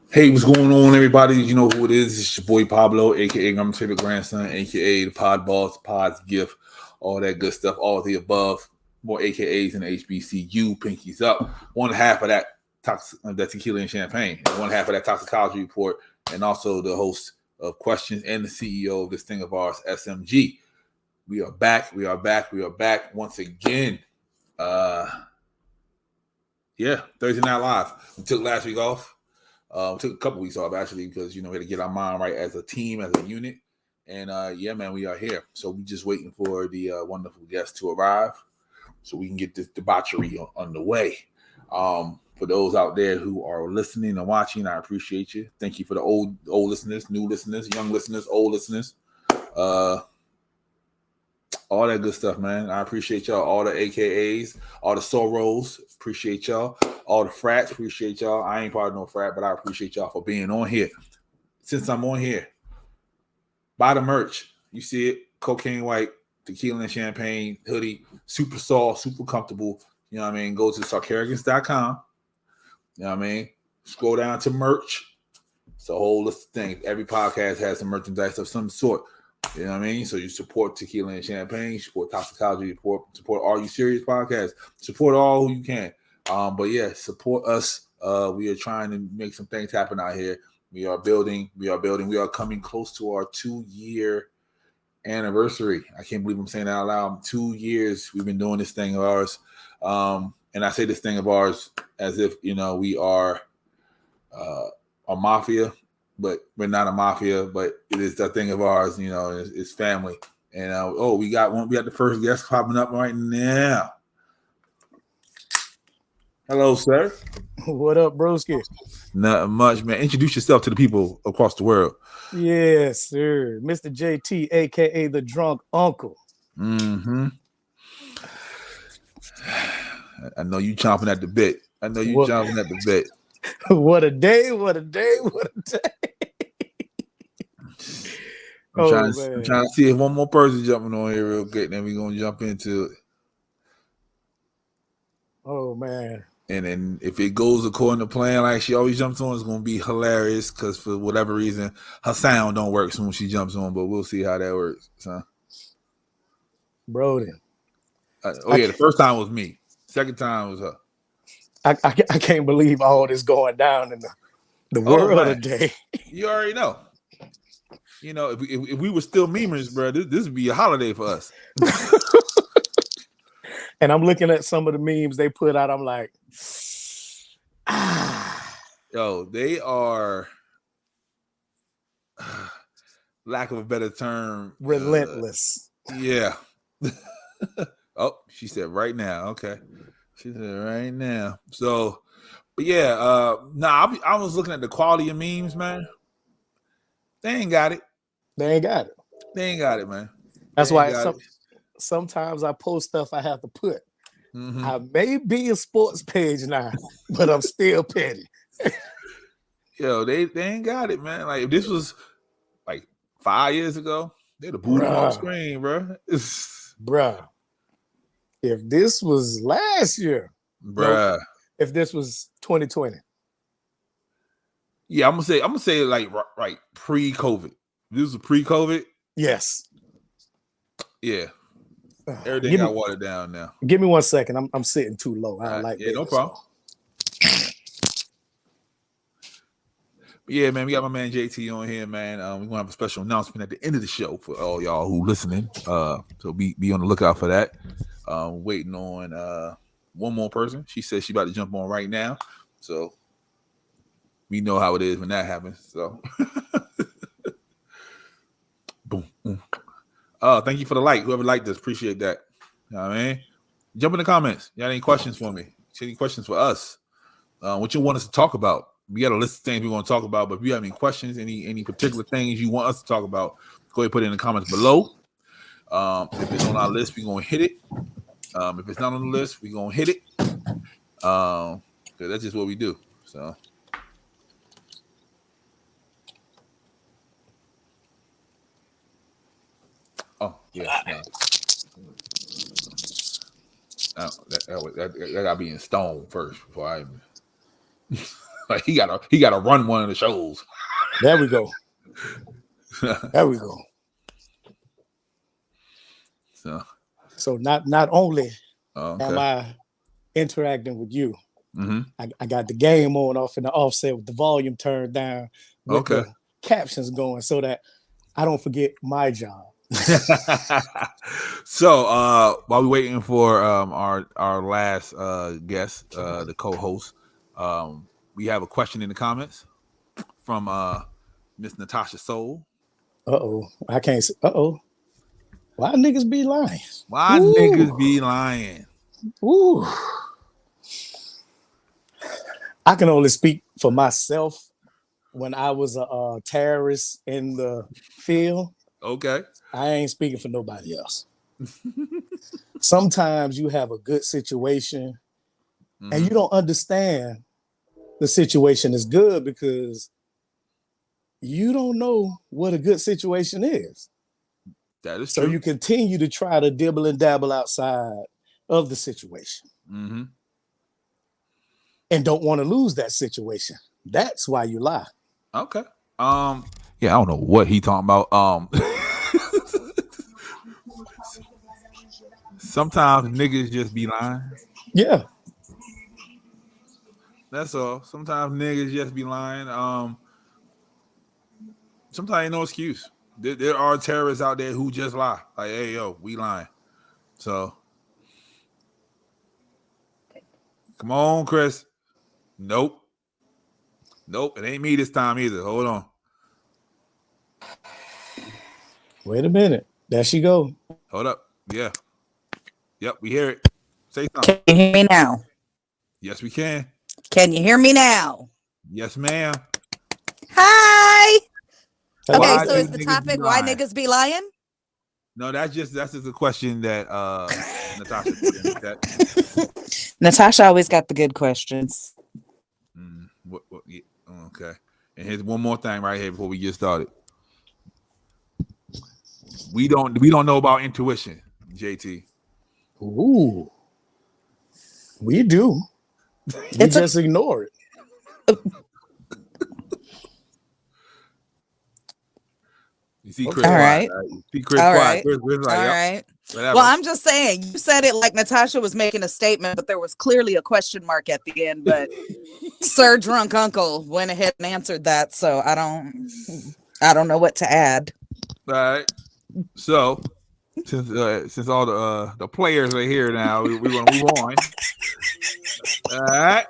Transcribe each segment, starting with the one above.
Hey, what's going on, everybody? You know who it is. It's your boy Pablo, aka I'm favorite grandson, aka the Pod Boss, Pod's Gift, all that good stuff, all of the above. More AKAs in HBCU, pinkies up. One half of that tequila and champagne, and one half of that toxicology report, and also the host of questions and the CEO of this thing of ours, SMG. We are back. We are back. We are back once again. Thursday Night Live. We took last week off. We took a couple weeks off actually because we had to get our mind right as a team, as a unit. And man, we are here. So we just waiting for the wonderful guests to arrive so we can get this debauchery on the way. For those out there who are listening and watching, I appreciate you. Thank you for the old listeners, new listeners, young listeners, old listeners. All that good stuff, man. I appreciate y'all. All the AKAs, all the Soros, appreciate y'all. All the frats, appreciate y'all. I ain't part of no frat, but I appreciate y'all for being on here. Since I'm on here, buy the merch. You see it, cocaine white, tequila and champagne, hoodie, super soft, super comfortable. You know what I mean? Go to sarcarrogance.com. You know what I mean? Scroll down to merch. It's a whole list of things. Every podcast has some merchandise of some sort. You know what I mean? So you support Tequila and Champagne, support Toxicology, support Are You Serious podcast, support all who you can. But yeah, support us. We are trying to make some things happen out here. We are building. We are coming close to our 2-year anniversary. I can't believe I'm saying that out loud. 2 years we've been doing this thing of ours. And I say this thing of ours as if, we are a mafia. But we're not a mafia, but it is a thing of ours, it's family. And we got the first guest popping up right now. Hello, sir. What up, broski? Not much, man. Introduce yourself to the people across the world. Yes, sir. Mr. JT, aka the drunk uncle. Mm-hmm. I know you chomping at the bit. Chomping at the bit. What a day, what a day, what a day. I'm trying to see if one more person jumping on here real quick, then we're going to jump into it. Oh, man. And then if it goes according to plan, like she always jumps on, it's going to be hilarious because for whatever reason, her sound don't work soon when she jumps on, but we'll see how that works. So. Brody. The first time was me. Second time was her. I can't believe all this going down in the world today. You already know. If we were still memers, bro, this would be a holiday for us. And I'm looking at some of the memes they put out. I'm like, Yo, they are, lack of a better term, relentless. Yeah. Oh, she said right now. Okay. She said right now. So, but yeah, I was looking at the quality of memes, man. They ain't got it. They ain't got it, man. That's why sometimes I post stuff I have to put. Mm-hmm. I may be a sports page now, but I'm still petty. Yo, they ain't got it, man. Like if this was like 5 years ago, they'd have booed them off screen, bro. Bruh. If this was last year, if this was 2020. Yeah, I'm gonna say like right pre-COVID. This was pre-COVID. Yes. Yeah. Everything got watered down now. Give me 1 second. I'm sitting too low. I don't like no problem. Yeah, man, we got my man JT on here, man. We're gonna have a special announcement at the end of the show for all y'all who listening. So be on the lookout for that. Waiting on one more person. She says she about to jump on right now. So we know how it is when that happens. So boom. Thank you for the like. Whoever liked this, appreciate that. You know what I mean? Jump in the comments. You got any questions for me? Any questions for us? What you want us to talk about? We got a list of things we want to talk about, but if you have any questions, any particular things you want us to talk about, go ahead and put it in the comments below. If it's on our list, we're going to hit it. If it's not on the list, we're going to hit it. Because that's just what we do. So. Oh, yeah. No. That got to be in stone first before I even. Like he gotta run one of the shows. There we go. There we go. So not only am I interacting with you, I got the game on off in the offset with the volume turned down, with the captions going, so that I don't forget my job. So while we're waiting for our last guest, the co-host, we have a question in the comments from Miss Natasha Soul. I can't say. Why niggas be lying? Why niggas be lying? Ooh. I can only speak for myself. When I was a terrorist in the field, okay, I ain't speaking for nobody else. Sometimes you have a good situation and you don't understand the situation is good because you don't know what a good situation is. That is so true. You continue to try to dibble and dabble outside of the situation and don't want to lose that situation. That's why you lie. Okay. Yeah, I don't know what he talking about. Sometimes niggas just be lying. Yeah. That's all. Sometimes niggas just be lying. Sometimes ain't no excuse. There are terrorists out there who just lie. Like, hey, yo, we lying. So, come on, Chris. Nope, it ain't me this time either. Hold on. Wait a minute. There she go. Hold up. Yeah. Yep, we hear it. Say something. Can you hear me now? Yes, we can. Can you hear me now? Yes, ma'am. Hi. Hello. Okay, so is the topic why niggas be lying? No, that's just a question that Natasha put in. Natasha always got the good questions. Yeah, okay. And here's one more thing right here before we get started. We don't know about intuition, JT. Ooh. We do. We just ignore it. You see Chris. All right. You see Chris all quiet. right. Chris like, all yep, right. Whatever. Well, I'm just saying, you said it like Natasha was making a statement, but there was clearly a question mark at the end. But Sir Drunk Uncle went ahead and answered that, so I don't know what to add. All right. So since all the players are here now, we're gonna move on. All right.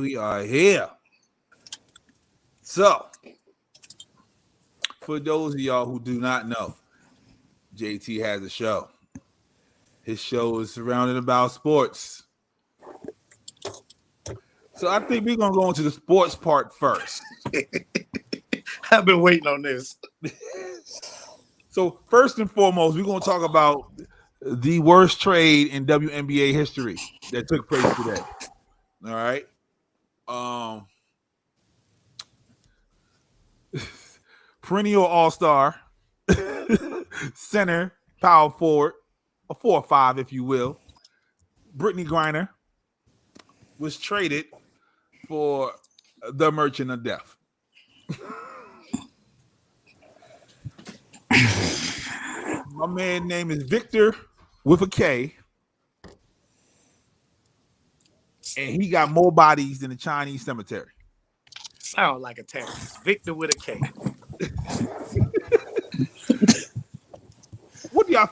We are here. So, for those of y'all who do not know, JT has a show. His show is surrounded about sports. So I think we're gonna go into the sports part first. I've been waiting on this. So first and foremost, we're gonna talk about the worst trade in WNBA history that took place today. All right. Perennial all-star, center, power forward, a 4 or 5, if you will, Brittany Griner, was traded for the Merchant of Death. My man name is Victor with a K. And he got more bodies than the Chinese cemetery. Sound like a terrorist. Victor with a K.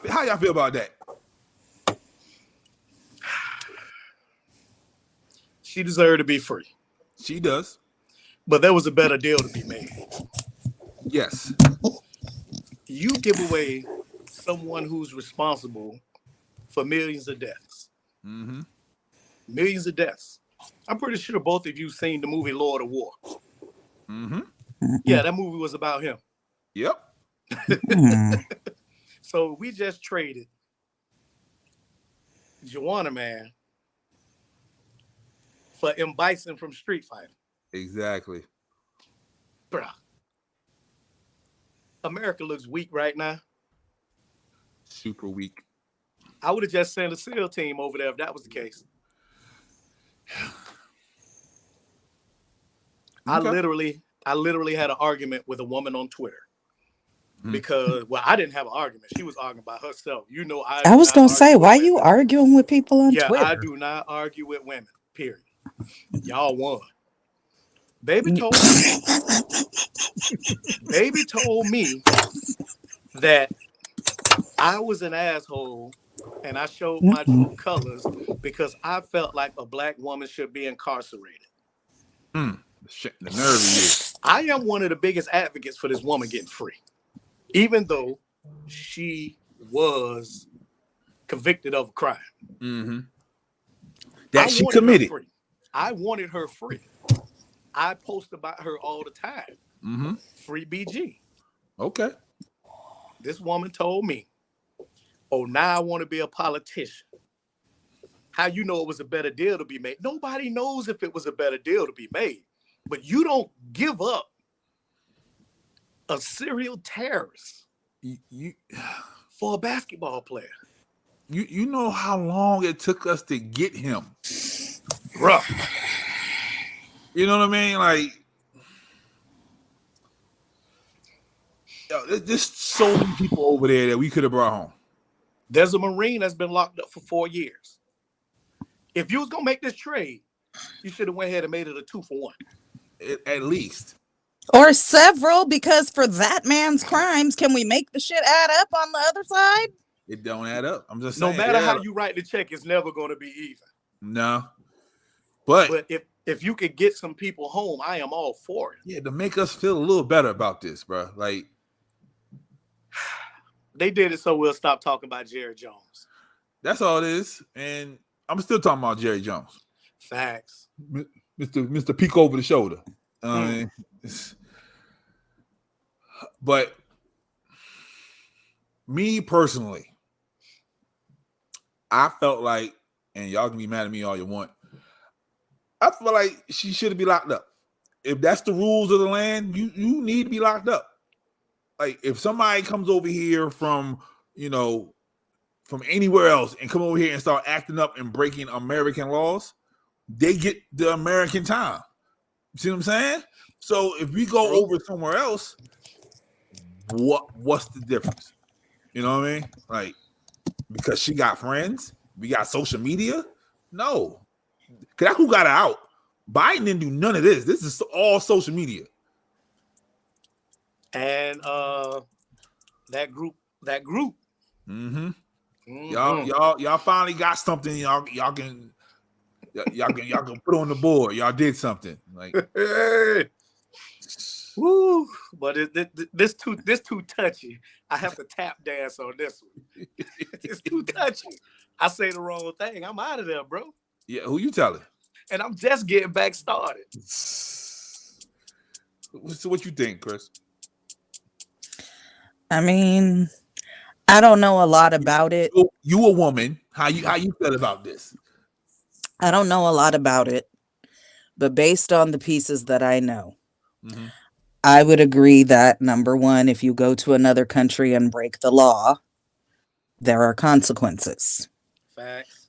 How y'all feel about that? She deserved to be free. She does. But there was a better deal to be made. Yes. You give away someone who's responsible for millions of deaths. Mm-hmm. Millions of deaths. I'm pretty sure both of you seen the movie Lord of War. Mm-hmm. Yeah, that movie was about him. Yep. So we just traded Joanna Man for M. Bison from Street Fighter. Exactly. Bruh. America looks weak right now. Super weak. I would have just sent a SEAL team over there if that was the case. Okay. I literally had an argument with a woman on Twitter because, well, I didn't have an argument. She was arguing by herself. You know, I was going to say, why are you arguing with people on Twitter? I do not argue with women, period. Y'all won. Baby told me that I was an asshole and I showed my true colors because I felt like a black woman should be incarcerated. The nerve of you. I am one of the biggest advocates for this woman getting free, even though she was convicted of a crime. Mm-hmm. That she committed. I wanted her free. I post about her all the time. Mm-hmm. Free BG. Okay. This woman told me, oh, now I want to be a politician. How you know it was a better deal to be made? Nobody knows if it was a better deal to be made. But you don't give up a serial terrorist for a basketball player. You know how long it took us to get him. Bruh. You know what I mean? Like, there's so many people over there that we could have brought home. There's a Marine that's been locked up for 4 years. If you was going to make this trade, you should have went ahead and made it a 2-for-1. At least. Or several, because for that man's crimes, can we make the shit add up on the other side? It don't add up. I'm just saying. No matter how you write the check, it's never going to be even. No. But if you could get some people home, I am all for it. Yeah, to make us feel a little better about this, bro. Like, they did it so we'll stop talking about Jerry Jones. That's all it is. And I'm still talking about Jerry Jones. Facts. Mr. Peek over the shoulder. But me personally, I felt like, and y'all can be mad at me all you want, I feel like she should be locked up. If that's the rules of the land, you need to be locked up. Like, if somebody comes over here from anywhere else and come over here and start acting up and breaking American laws, they get the American time. See what I'm saying? So if we go over somewhere else, what's the difference? You know what I mean? Like, because she got friends, we got social media? No. Because that's who got her out. Biden didn't do none of this. This is all social media. And that group. Mm-hmm. Y'all finally got something y'all can put on the board. Y'all did something. Like, woo! But this too touchy. I have to tap dance on this one. It's too touchy. I say the wrong thing, I'm out of there, bro. Yeah, who you telling? And I'm just getting back started. So what you think, Chris? I mean, I don't know a lot about it. You a woman. How you feel about this? I don't know a lot about it, but based on the pieces that I know, I would agree that, number one, if you go to another country and break the law, there are consequences. Facts.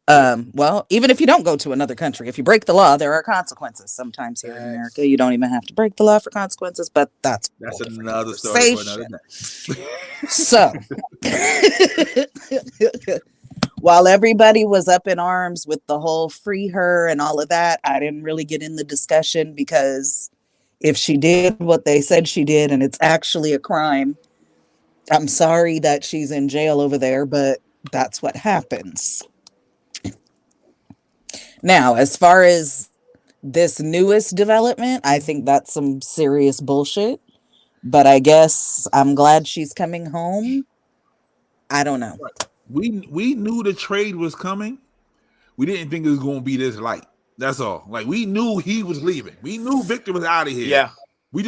Well, even if you don't go to another country, if you break the law, there are consequences. Sometimes here in America, you don't even have to break the law for consequences, but that's another story for another day. So, while everybody was up in arms with the whole free her and all of that, I didn't really get in the discussion because if she did what they said she did and it's actually a crime, I'm sorry that she's in jail over there, but that's what happens. Now, as far as this newest development, I think that's some serious bullshit. But I guess I'm glad she's coming home. I don't know. We knew the trade was coming. We didn't think it was going to be this light. That's all. Like, we knew he was leaving. We knew Victor was out of here. Yeah.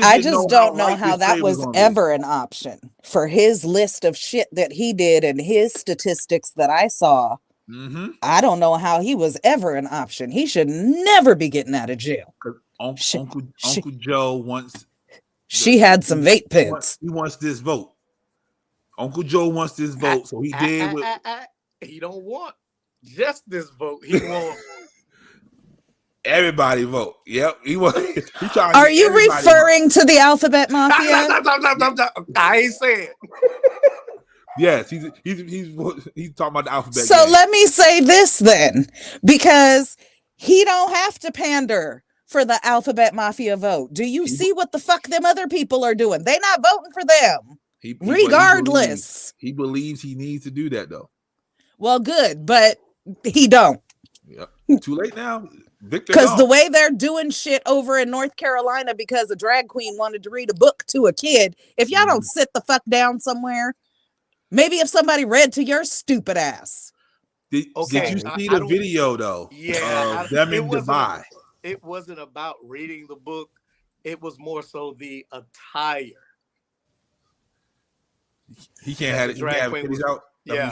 I just don't know how that was ever an option for his list of shit that he did and his statistics that I saw. Mm-hmm. I don't know how he was ever an option. He should never be getting out of jail. Uncle Joe wants. She had some vape pens. He wants this vote. Uncle Joe wants this vote, so he did. He don't want just this vote. He wants everybody vote. Yep, he wants. Are you referring to the Alphabet Mafia? I ain't saying. Yes, he's talking about the alphabet. So game. Let me say this then, because he don't have to pander for the Alphabet Mafia vote. Do you see what the fuck them other people are doing? They not voting for them. Regardless. He believes he needs to do that though. Well, good, but he don't. Yep. Too late now. Because the way they're doing shit over in North Carolina because a drag queen wanted to read a book to a kid, if y'all don't sit the fuck down somewhere, maybe if somebody read to your stupid ass. Did you see the video though? Yeah, them in Dubai. It wasn't about reading the book. It was more so the attire. He can't have it. Drag queen was out. Yeah.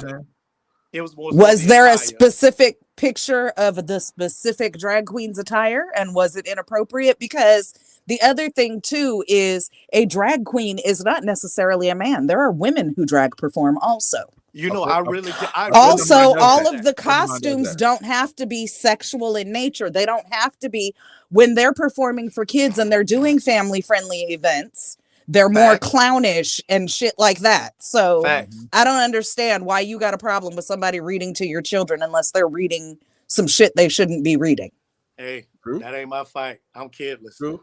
It was more. Was there a specific picture of the specific drag queen's attire, and was it inappropriate? Because the other thing too is a drag queen is not necessarily a man. There are women who drag perform also. You know, all of the costumes don't have to be sexual in nature. They don't have to be when they're performing for kids and they're doing family-friendly events. They're more clownish and shit like that. So I don't understand why you got a problem with somebody reading to your children unless they're reading some shit they shouldn't be reading. Hey, that ain't my fight. I'm kidless. True.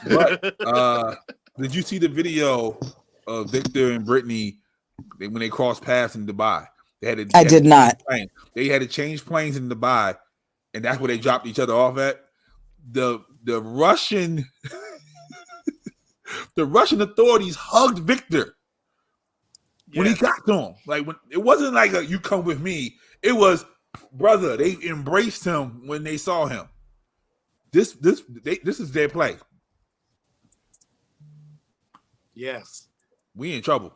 But did you see the video of Victor and Brittany when they crossed paths in Dubai? I did not. They had to change planes in Dubai, and that's where they dropped each other off at. The Russian the Russian authorities hugged Victor when he got to him. Like, when it wasn't like a "you come with me," it was, brother. They embraced him when they saw him. This is their play. Yes, we in trouble.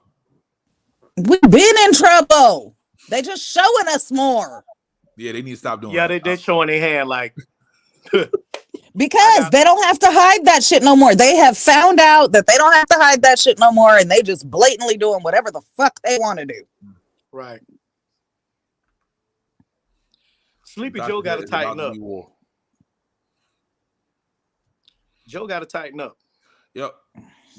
We've been in trouble. They just showing us more. Yeah, they need to stop doing. Yeah, they're showing their hand like. Because they don't have to hide that shit no more. They have found out that they don't have to hide that shit no more, and they just blatantly doing whatever the fuck they want to do. Right. Sleepy Joe got to tighten up. Joe got to tighten up. Yep.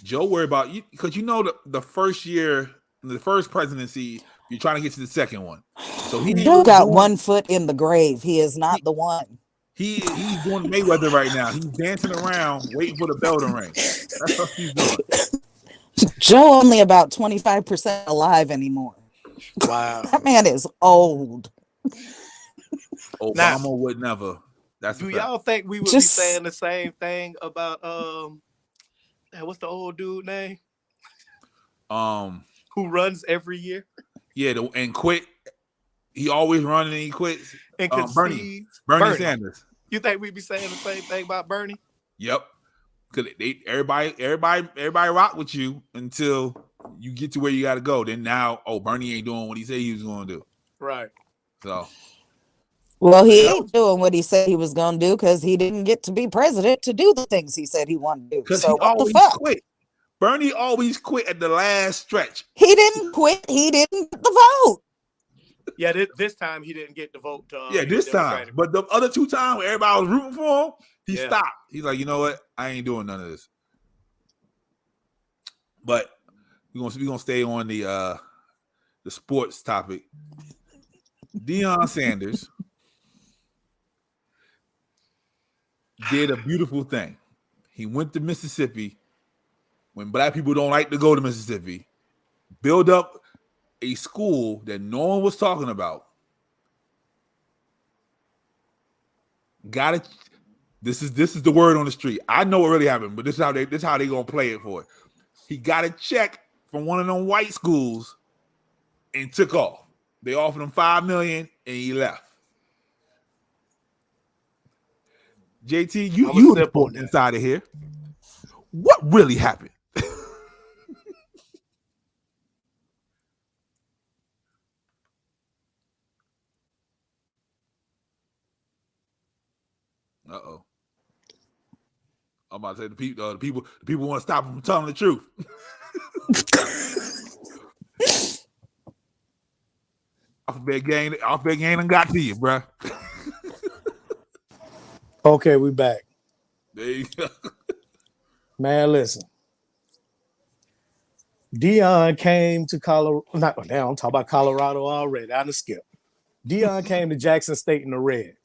Joe worry about you because the first year, the first presidency, you're trying to get to the second one. So Joe got 1 foot in the grave. He is not the one. He's doing Mayweather right now. He's dancing around, waiting for the bell to ring. That's what he's doing. Joe only about 25% alive anymore. Wow, that man is old. Obama would never. Do y'all think we would be saying the same thing about what's the old dude name? Who runs every year? Yeah, and quit. He always running and he quits. And Bernie Sanders. You think we'd be saying the same thing about Bernie? Yep. Because everybody rock with you until you get to where you got to go. Then now, Bernie ain't doing what he said he was going to do. Right. So. Well, he ain't doing what he said he was going to do because he didn't get to be president to do the things he said he wanted to do. Because so he always quit. Bernie always quit at the last stretch. He didn't quit. He didn't get the vote. Yeah, this time he didn't get the vote. This time. But the other 2 times where everybody was rooting for him, he stopped. He's like, you know what? I ain't doing none of this. But we're gonna stay on the sports topic. Deion Sanders did a beautiful thing. He went to Mississippi when black people don't like to go to Mississippi, build up a school that no one was talking about. Got it. This is the word on the street. I know what really happened, but this is how they gonna play it for it. He got a check from one of them white schools and took off. They offered him $5 million and he left. JT, you inside of here. What really happened? Uh-oh. I'm about to say the people want to stop him from telling the truth. Alphabet gang done got to you, bro. Okay, we back. There you go. Man, listen. Deion came to Colorado. I'm talking about Colorado already. I done skipped. Deion came to Jackson State in the red.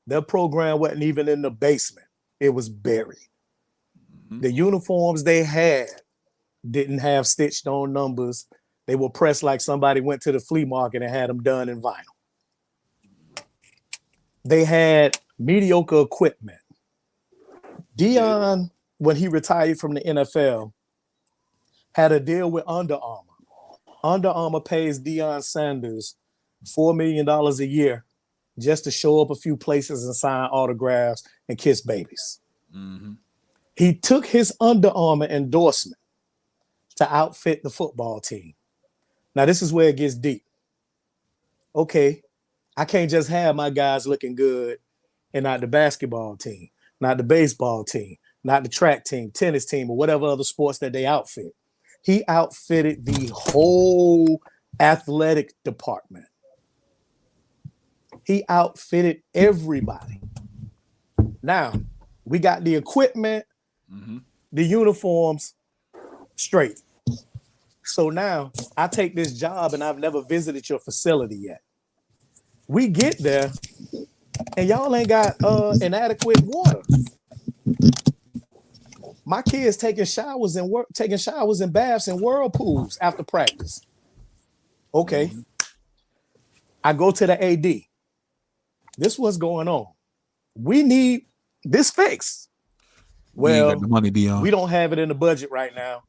Their program wasn't even in the basement. It was buried. Mm-hmm. The uniforms they had didn't have stitched on numbers. They were pressed like somebody went to the flea market and had them done in vinyl. They had mediocre equipment. Deion, when he retired from the NFL, had a deal with Under Armour. Under Armour pays Deion Sanders $4 million a year just to show up a few places and sign autographs and kiss babies. Mm-hmm. He took his Under Armour endorsement to outfit the football team. Now, this is where it gets deep. Okay, I can't just have my guys looking good and not the basketball team, not the baseball team, not the track team, tennis team, or whatever other sports that they outfit. He outfitted the whole athletic department. He outfitted everybody. Now, we got the equipment, the uniforms straight. So now I take this job and I've never visited your facility yet. We get there and y'all ain't got inadequate water. My kids taking showers and baths in whirlpools after practice. Okay. I go to the AD. This what's going on. We need this fixed. Well, got the money, Deion. We don't have it in the budget right now.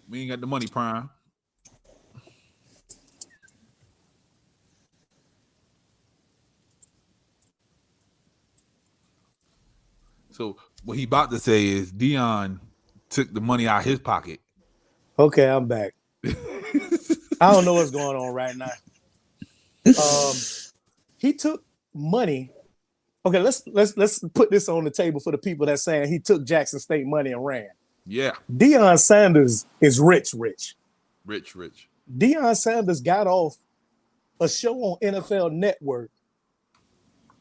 We ain't got the money, Prime. So what he about to say is Deion took the money out of his pocket. Okay, I'm back. I don't know what's going on right now. He took money. Okay, let's put this on the table for the people that's saying he took Jackson State money and ran. Yeah. Deion Sanders is rich. Rich. Deion Sanders got off a show on NFL Network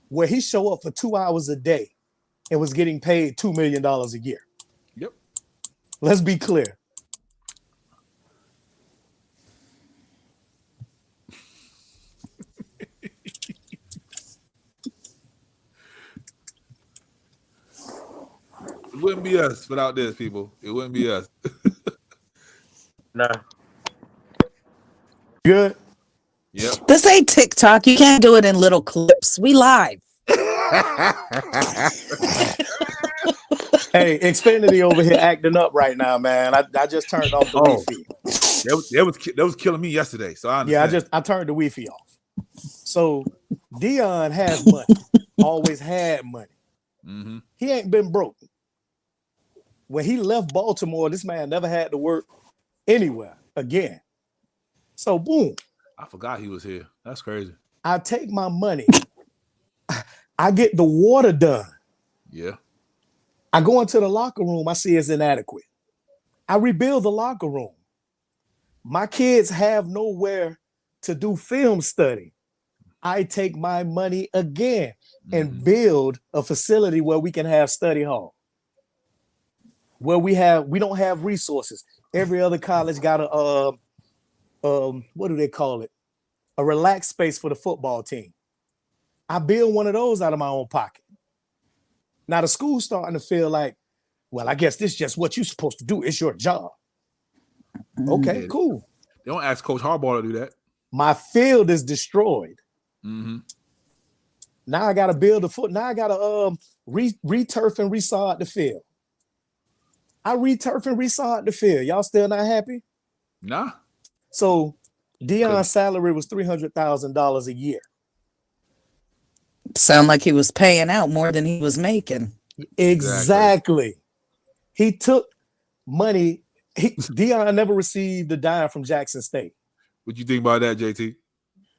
where he show up for 2 hours a day and was getting paid $2 million a year. Yep. Let's be clear. It wouldn't be us without this, people. It wouldn't be us. Nah. Good. Yep. This ain't TikTok. You can't do it in little clips. We live. Hey, Xfinity over here acting up right now, man. I just turned off the Wi-Fi. That was killing me yesterday. So I understand. Yeah, I turned the Wi-Fi off. So Deion has money. Always had money. Mm-hmm. He ain't been broke. When he left Baltimore, this man never had to work anywhere again. So boom. I forgot he was here. That's crazy. I take my money. I get the water done. Yeah. I go into the locker room. I see it's inadequate. I rebuild the locker room. my kids have nowhere to do film study. I take my money again and build a facility where we can have study hall. Where we don't have resources. Every other college got a what do they call it? A relaxed space for the football team. I build one of those out of my own pocket. Now the school's starting to feel like, well, I guess this is just what you're supposed to do. It's your job. Okay, cool. They don't ask Coach Harbaugh to do that. My field is destroyed. Mm-hmm. Now I got to build a foot. Now I got to re-turf and resod the field. I re-turf and resod the field. Y'all still not happy? Nah. So Deion's salary was $300,000 a year. Sound like he was paying out more than he was making. Exactly. He took money. Deion never received a dime from Jackson State. What you think about that, JT?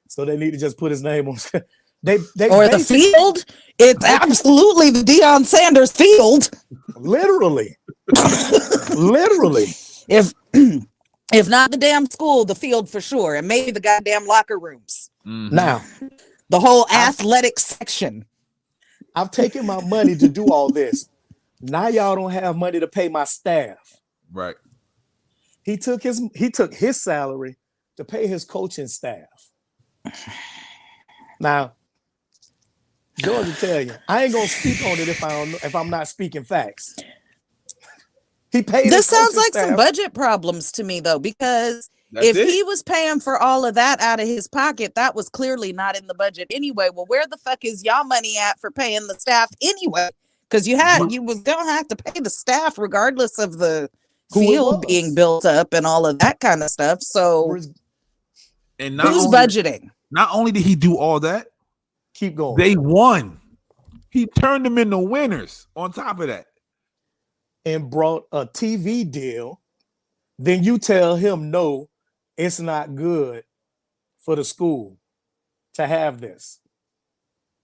So they need to just put his name on. Or the field. It's absolutely the Deion Sanders field. Literally. Literally. If not the damn school, the field for sure. And maybe the goddamn locker rooms. Mm-hmm. Now, the whole athletic section. I've taken my money to do all this. Now y'all don't have money to pay my staff. Right. He took his salary to pay his coaching staff. Now, Georgia tell you, I ain't gonna speak on it if I'm not speaking facts. He paid. This sounds like some budget problems to me, though, because he was paying for all of that out of his pocket, that was clearly not in the budget anyway. Well, where the fuck is y'all money at for paying the staff anyway? Because you was gonna have to pay the staff regardless of the field being built up and all of that kind of stuff. So, and who's budgeting? Not only did he do all that, keep going. They won. He turned them into winners. On top of that, and brought a TV deal. Then you tell him no, it's not good for the school to have this.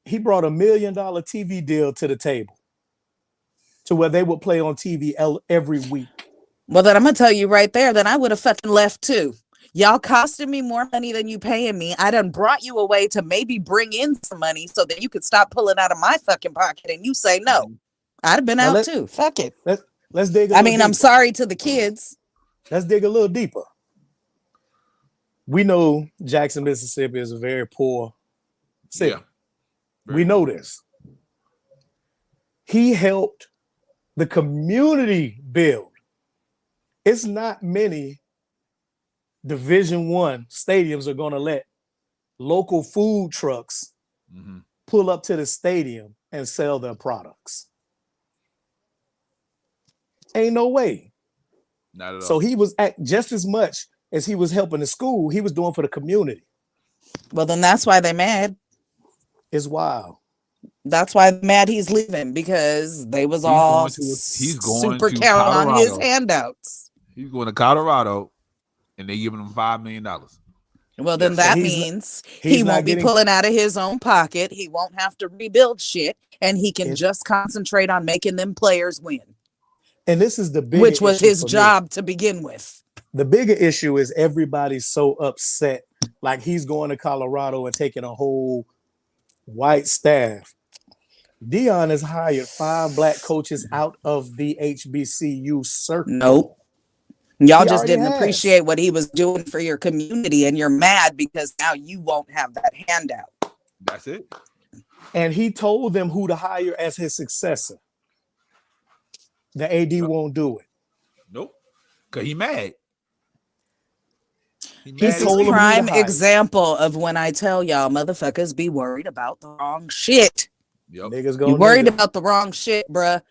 He brought $1 million TV deal to the table, to where they would play on TV every week. Well, then I'm gonna tell you right there, then I would have fucking left too. Y'all costing me more money than you paying me. I done brought you away to maybe bring in some money so that you could stop pulling out of my fucking pocket, and you say no. I'd have been out too. Fuck it. Let's dig. I'm sorry to the kids. Let's dig a little deeper. We know Jackson, Mississippi is a very poor city. Yeah. We know this. He helped the community build. It's not many Division I stadiums are going to let local food trucks pull up to the stadium and sell their products. Ain't no way. Not at all. So he was just as much as he was helping the school, he was doing for the community. Well, then that's why they're mad. It's wild. That's why mad he's leaving, because they was he's going super counting on his handouts. He's going to Colorado, and they giving him $5 million. Well, then that means he won't be pulling out of his own pocket. He won't have to rebuild shit, and he can just concentrate on making them players win. And this is the big, which was his job to begin with. The bigger issue is everybody's so upset, like he's going to Colorado and taking a whole white staff. Deion has hired 5 black coaches out of the HBCU circuit. Nope. Y'all just didn't appreciate what he was doing for your community, and you're mad because now you won't have that handout. That's it. And he told them who to hire as his successor. The AD won't do it. Nope. Because he's mad. He's a prime example of when I tell y'all motherfuckers be worried about the wrong shit. Yep. You worried about the wrong shit, bruh.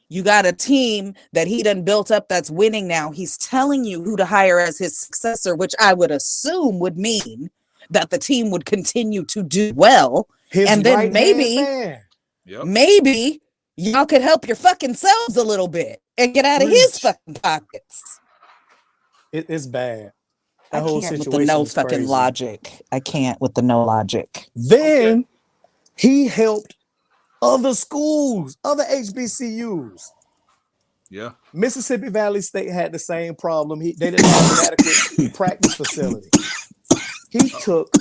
You got a team that he done built up that's winning now. He's telling you who to hire as his successor, which I would assume would mean that the team would continue to do well. And then maybe y'all could help your fucking selves a little bit and get out of his fucking pockets. It's bad. I can't with the no fucking logic. I can't with the no logic. Then he helped other schools, other HBCUs. Yeah. Mississippi Valley State had the same problem. They didn't have an adequate practice facility. He took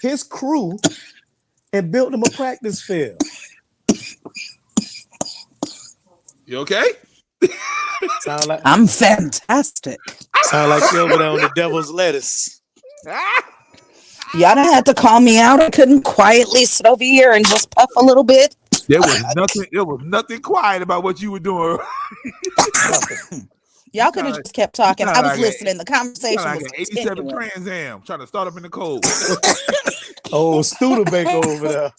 his crew and built them a practice field. You okay? Sound like I'm fantastic. Sound like she over there on the devil's lettuce. Y'all done had to call me out. I couldn't quietly sit over here and just puff a little bit. There was nothing quiet about what you were doing. Y'all could have just kept talking. I was like listening. The conversation like was an 87 continuing. Trans Am trying to start up in the cold. Oh, Studebaker over there.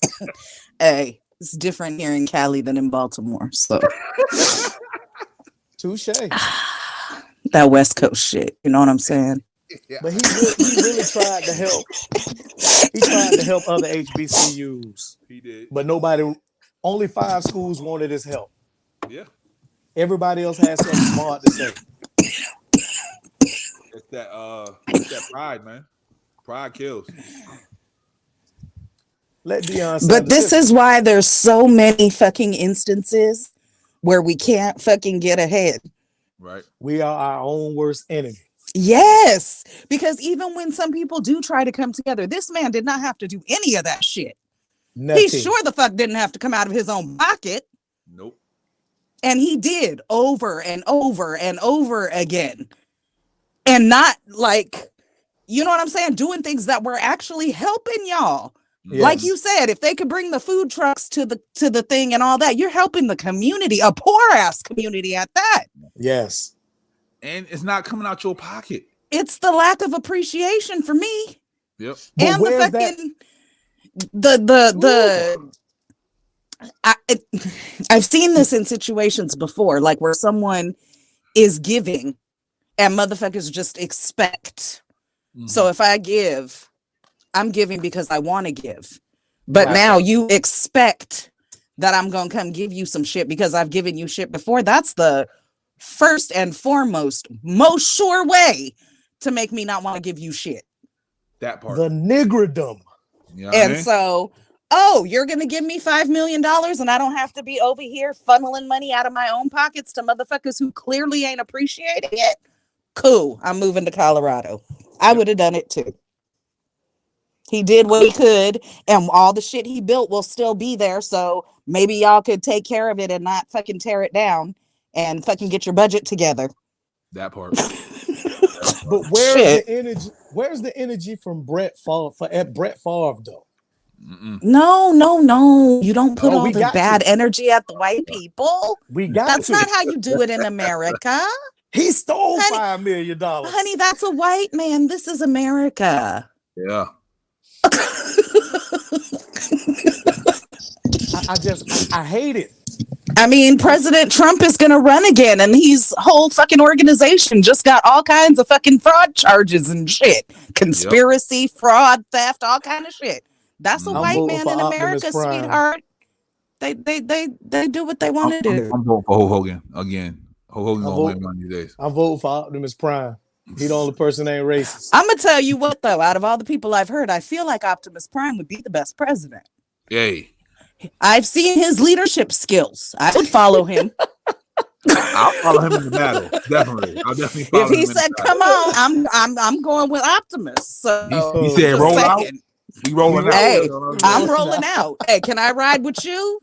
Hey, it's different here in Cali than in Baltimore. So Touche. that West Coast shit, you know what I'm saying? Yeah. But he really tried to help. He tried to help other HBCUs. He did. But only 5 schools wanted his help. Yeah. Everybody else had something smart to say. It's that pride, man. Pride kills. Let Deion. But this is why there's so many fucking instances where we can't fucking get ahead. Right. We are our own worst enemy. Yes, because even when some people do try to come together, this man did not have to do any of that shit. Nothing. He sure the fuck didn't have to come out of his own pocket. Nope. And he did over and over and over again. And not like, you know what I'm saying? Doing things that were actually helping y'all. Yes. Like you said, if they could bring the food trucks to the thing and all that, you're helping the community, a poor ass community at that. Yes. And it's not coming out your pocket. It's the lack of appreciation for me. Yep. But And the where's fucking I've seen this in situations before, like where someone is giving and motherfuckers just expect. Mm-hmm. So if I give, I'm giving because I want to give. But now you expect that I'm going to come give you some shit because I've given you shit before. That's the first and foremost, most sure way to make me not want to give you shit. That part. The niggerdom. You know and so, you're going to give me $5 million and I don't have to be over here funneling money out of my own pockets to motherfuckers who clearly ain't appreciating it. Cool. I'm moving to Colorado. I would have done it too. He did what he could, and all the shit he built will still be there. So maybe y'all could take care of it and not fucking tear it down and fucking get your budget together. That part. But where's the energy? Where's the energy from Brett Favre though? Mm-mm. No. You don't put all the bad energy at the white people. That's not how you do it in America. He stole $5 million. Honey, that's a white man. This is America. Yeah. I hate it. I mean, President Trump is going to run again, and his whole fucking organization just got all kinds of fucking fraud charges and shit. Conspiracy, fraud, theft, all kind of shit. That's a white man in America, sweetheart. They do what they want to do. I'm voting for Hulk Hogan again. Hulk Hogan's gonna win one of these days. I'm voting for Optimus Prime. He the only person that ain't racist. I'm gonna tell you what though, out of all the people I've heard, I feel like Optimus Prime would be the best president. Yay. I've seen his leadership skills. I would follow him. I'll follow him in the battle. Definitely. I'll definitely follow him. If he said, "Come on," I'm going with Optimus. So he said, "Roll out." He rolling out. Hey, I'm rolling out. Hey, can I ride with you?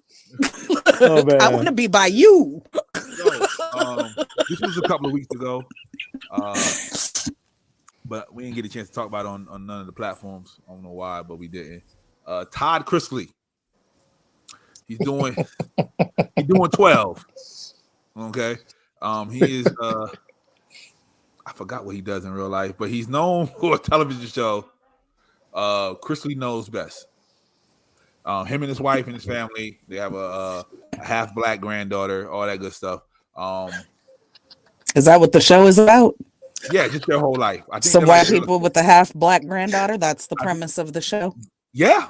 Oh, man. I want to be by you. This was a couple of weeks ago, but we didn't get a chance to talk about it on none of the platforms. I don't know why, but we didn't. Todd Chrisley. He's doing 12. Okay. He is I forgot what he does in real life, but he's known for a television show. Chrisley Knows Best. Him and his wife and his family, they have a half black granddaughter, all that good stuff. Is that what the show is about? Yeah, just their whole life. I think some white people with a half black granddaughter. That's the premise of the show. Yeah.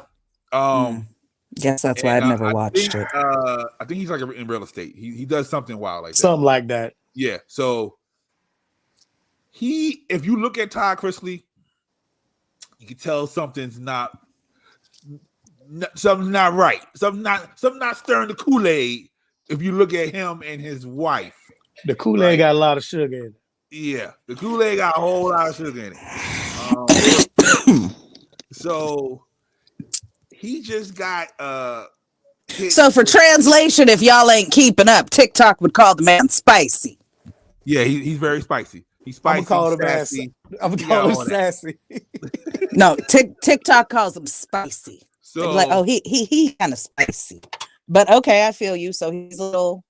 Guess that's why I've never watched it. I think he's like in real estate. He does something wild like that. Something like that. Yeah. So if you look at Todd Chrisley, you can tell something's not right. Something not stirring the Kool-Aid if you look at him and his wife. The Kool-Aid got a lot of sugar in it. Yeah, the Kool-Aid got a whole lot of sugar in it. So he just got So for translation, if y'all ain't keeping up, TikTok would call the man spicy. Yeah, he's very spicy. He's spicy. I'm gonna call him sassy. No, TikTok calls him spicy. So like, oh, he kind of spicy. But okay, I feel you. So he's a little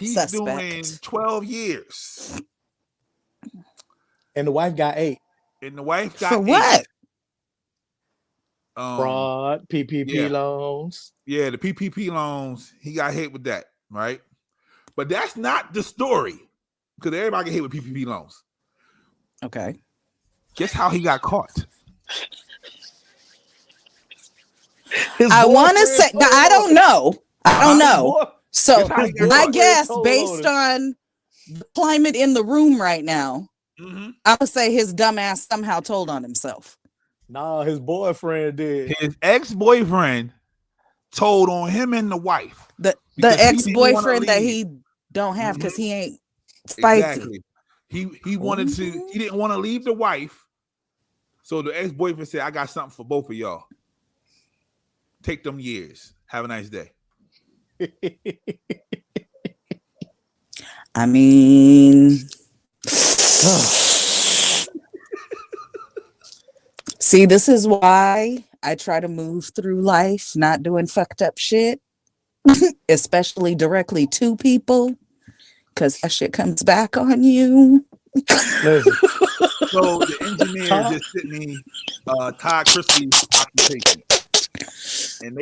suspect. Doing 12 years. And the wife got 8. And the wife got for 8. What? Fraud, PPP loans. Yeah, the PPP loans. He got hit with that, right? But that's not the story, because everybody get hit with PPP loans. Okay. Guess how he got caught? I want to say, I don't know. I don't know. So I guess based on the climate in the room right now, I would say his dumb ass somehow told on himself. Nah, his boyfriend did. His ex-boyfriend told on him and the wife. The ex-boyfriend that he don't have because he ain't spicy. Exactly. He wanted to. He didn't want to leave the wife, so the ex-boyfriend said, "I got something for both of y'all. Take them years. Have a nice day." I mean, see, this is why I try to move through life not doing fucked up shit, especially directly to people, because that shit comes back on you. So the engineer just sent me Todd Chrisley's occupation. And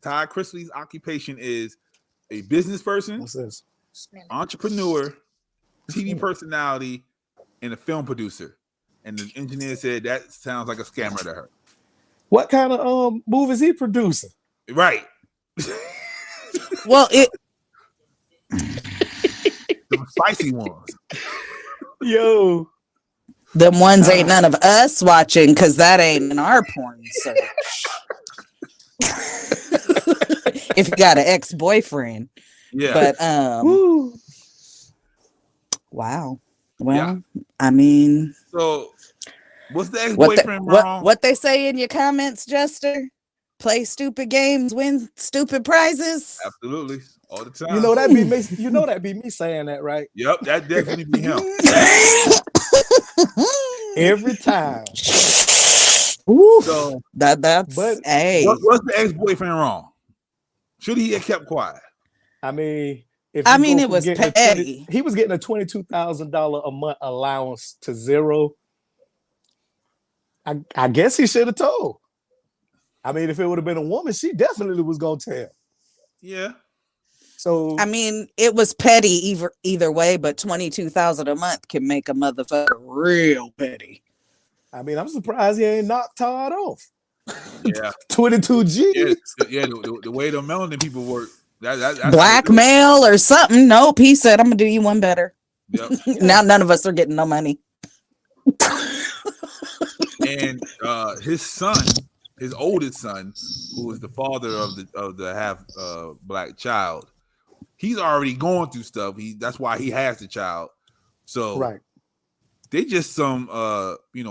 Todd Chrisley's occupation is a business person, entrepreneur, TV personality, and a film producer. And the engineer said that sounds like a scammer to her. What kind of movies he producing? Right. Well, the spicy ones. Yo. Them ones ain't none of us watching because that ain't in our porn search. If you got an ex-boyfriend. Yeah. But wow. Well, I mean, so what's the ex-boyfriend wrong? What they say in your comments, Jester? Play stupid games, win stupid prizes. Absolutely. All the time. You know that be me. You know that be me saying that, right? Yep, that definitely be him. Every time. Ooh, so that's but hey. What's the ex-boyfriend wrong? Should he have kept quiet? I mean, it was petty. He was getting a $22,000 a month allowance to zero. I guess he should have told. I mean, if it would have been a woman, she definitely was gonna tell. Yeah. So I mean, it was petty either way, but $22,000 a month can make a motherfucker real petty. I mean, I'm surprised he ain't knocked Todd off. Yeah. 22 G's. Yeah, the way the melanin people work. That's blackmail or something. Nope. He said, I'm gonna do you one better. Yep. Now none of us are getting no money. And his son, his oldest son, who is the father of the half black child, he's already going through stuff. That's why he has the child. So right. They just some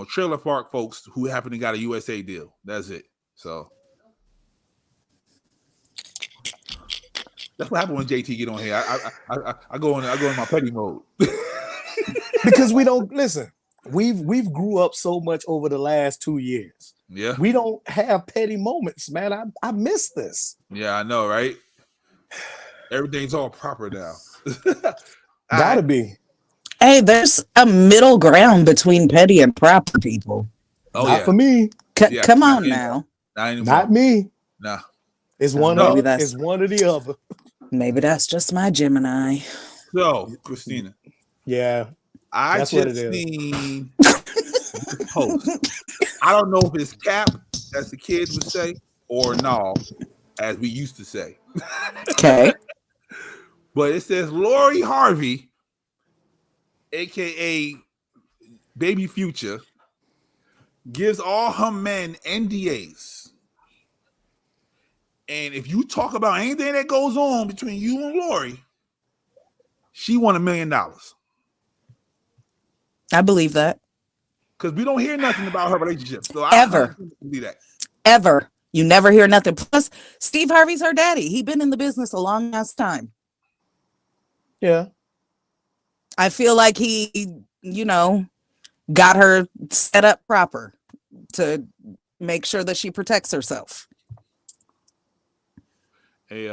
trailer park folks who happen to got a USA deal. That's it. So that's what happened when JT get on here. I go in my petty mode. Because we don't listen. We've grew up so much over the last 2 years. Yeah. We don't have petty moments, man. I miss this. Yeah, I know, right? Everything's all proper now. Gotta be. Hey, there's a middle ground between petty and proper people. Oh, not for me. Come on now. Not me. Nah. It's one or the other. Maybe that's just my Gemini. So, Christina. Yeah. I just seen this post. I don't know if it's cap, as the kids would say, or no, as we used to say. Okay. But it says Lori Harvey, aka Baby Future, gives all her men NDAs. And if you talk about anything that goes on between you and Lori, she won $1 million. I believe that. Because we don't hear nothing about her relationship. So Ever. I believe that. Ever. You never hear nothing. Plus, Steve Harvey's her daddy. He been in the business a long ass time. Yeah. I feel like he, you know, got her set up proper to make sure that she protects herself. Hey,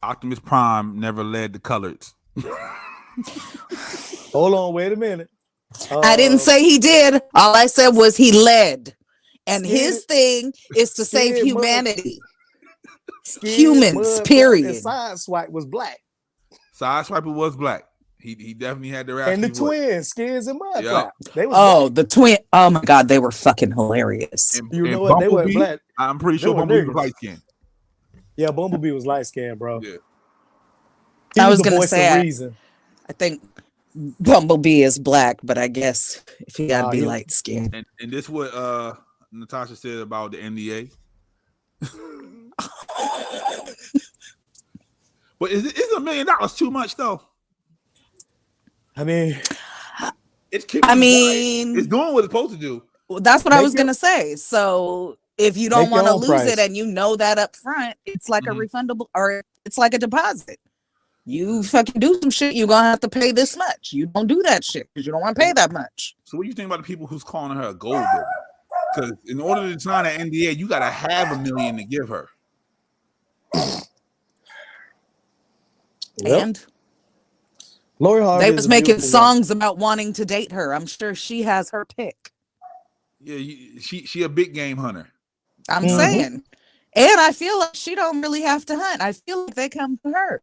Optimus Prime never led the Coloreds. Hold on, wait a minute. I didn't say he did. All I said was he led. And his thing is to save humanity. Humans, period. Sideswipe was black. Sideswiper was black. He definitely had the rap. And the twins, Skids and Mudflap. Yep. They was the twin. Oh my God, they were fucking hilarious. You know what? They were black. I'm pretty sure Bumblebee was light skinned. Yeah, Bumblebee was light skinned, bro. Yeah. I was gonna say I think Bumblebee is black, but I guess if he gotta be light skinned. And this what Natasha said about the NDA. But is $1 million too much though? I mean, it's doing what it's supposed to do. Well, that's what I was gonna say. So if you don't want to lose it and you know that up front, it's like a refundable or it's like a deposit. You fucking do some shit, you're gonna have to pay this much. You don't do that shit because you don't want to pay that much. So what do you think about the people who's calling her a gold digger? Because in order to sign an NDA, you gotta have $1 million to give her. And Lori Harvey, they was making songs about wanting to date her. I'm sure she has her pick. Yeah, she a big game hunter. I'm saying. And I feel like she don't really have to hunt. I feel like they come to her.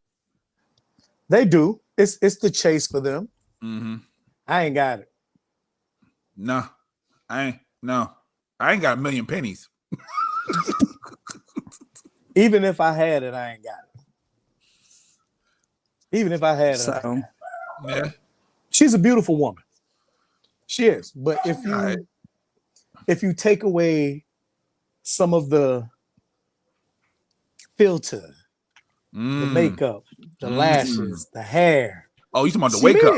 They do. It's the chase for them. Mm-hmm. I ain't got it. No, I ain't got $1 million pennies. Even if I had it, I ain't got it. Even if I had it, yeah. She's a beautiful woman. She is. But if you take away some of the filter, the makeup, the lashes, the hair. Oh, you talking about the wake up?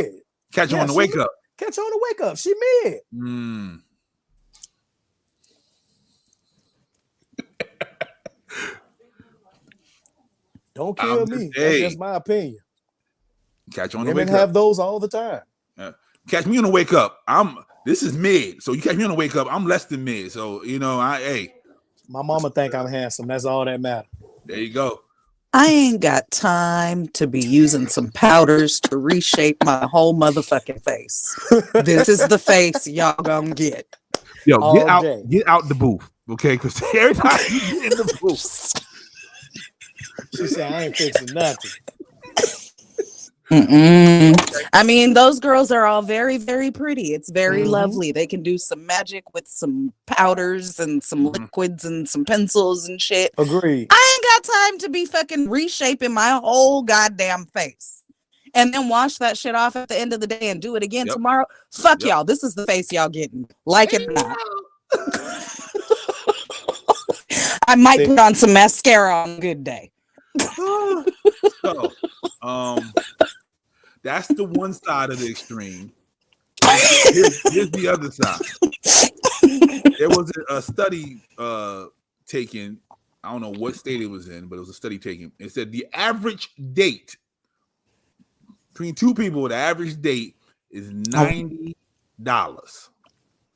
Catch her on the wake up. Catch her on the wake up. She mid. Don't kill me. That's just my opinion. Catch on the wake up. Women have those all the time. Catch me on the wake up. This is mid. So you catch me on the wake up. I'm less than mid. So my mama think I'm handsome. That's all that matters. There you go. I ain't got time to be using some powders to reshape my whole motherfucking face. This is the face y'all gonna get. Yo, get out the booth, okay? Because every time you get in the booth, she said, "I ain't fixing nothing." I mean, those girls are all very, very pretty. It's very lovely. They can do some magic with some powders and some liquids and some pencils and shit. Agreed. I ain't got time to be fucking reshaping my whole goddamn face and then wash that shit off at the end of the day and do it again tomorrow. Fuck y'all. This is the face y'all getting. Like it or not. I might put on some mascara on a good day. So, that's the one side of the extreme. Here's the other side. There was a study taken. I don't know what state it was in, but it was a study taken. It said the average date between two people, the average date is $90.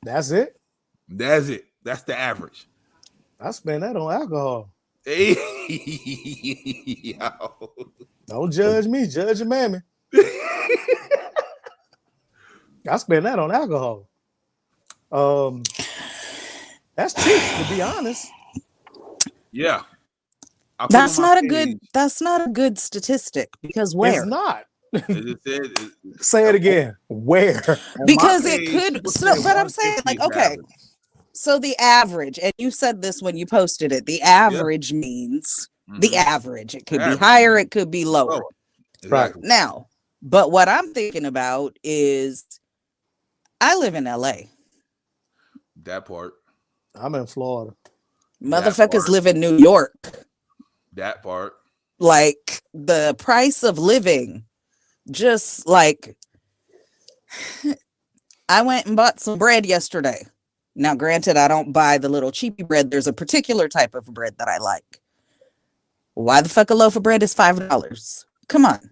That's it? That's it. That's the average. I spend that on alcohol. Hey, yo. Don't judge me, judge your mammy. I spend that on alcohol. That's cheap, to be honest. Yeah. That's not a good statistic because where? It's not. Say it again. Where? Because it could. But I'm saying, like, okay. So the average, and you said this when you posted it, the average means the average. It could be higher, it could be lower. Exactly. Right. Now, but what I'm thinking about is I live in LA. That part. I'm in Florida. Motherfuckers live in New York. That part. Like the price of living just like I went and bought some bread yesterday. Now, granted, I don't buy the little cheapy bread. There's a particular type of bread that I like. Why the fuck a loaf of bread is $5? Come on.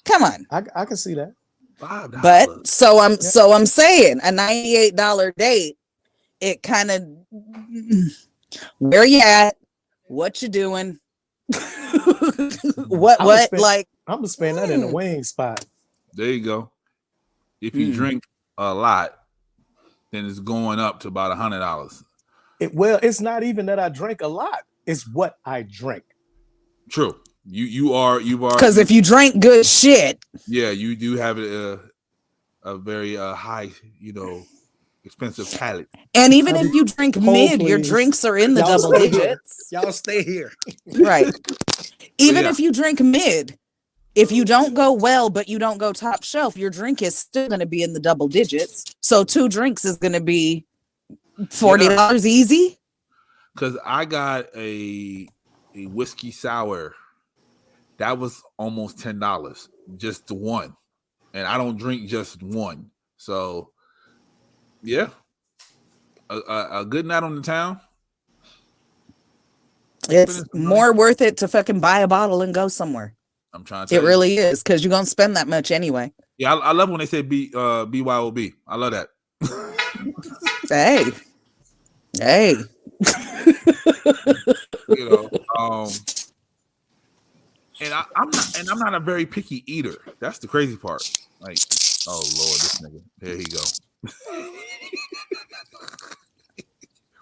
Come on. I can see that. $5. But so I'm saying a $98 date, it kind of where you at, what you doing, what like I'm gonna spend that in the wing spot. There you go. If you drink a lot, then it's going up to about $100. It's not even that I drink a lot. It's what I drink. True. You are because if you drink good shit, yeah, you do have a very high, expensive palate. And even if you drink mid, your drinks are in the double digits. Y'all stay here. Right. Even if you drink mid, if you don't go well, but you don't go top shelf, your drink is still going to be in the double digits. So 2 drinks is going to be $40 easy. Because I got a whiskey sour. That was almost $10, just the one. And I don't drink just one. So, yeah. A good night on the town. It's more worth it to fucking buy a bottle and go somewhere. I'm trying to tell you. Really is, because you're going to spend that much anyway. Yeah, I love when they say BYOB. I love that. Hey. I'm not a very picky eater. That's the crazy part. Like, oh Lord, this nigga. There he go.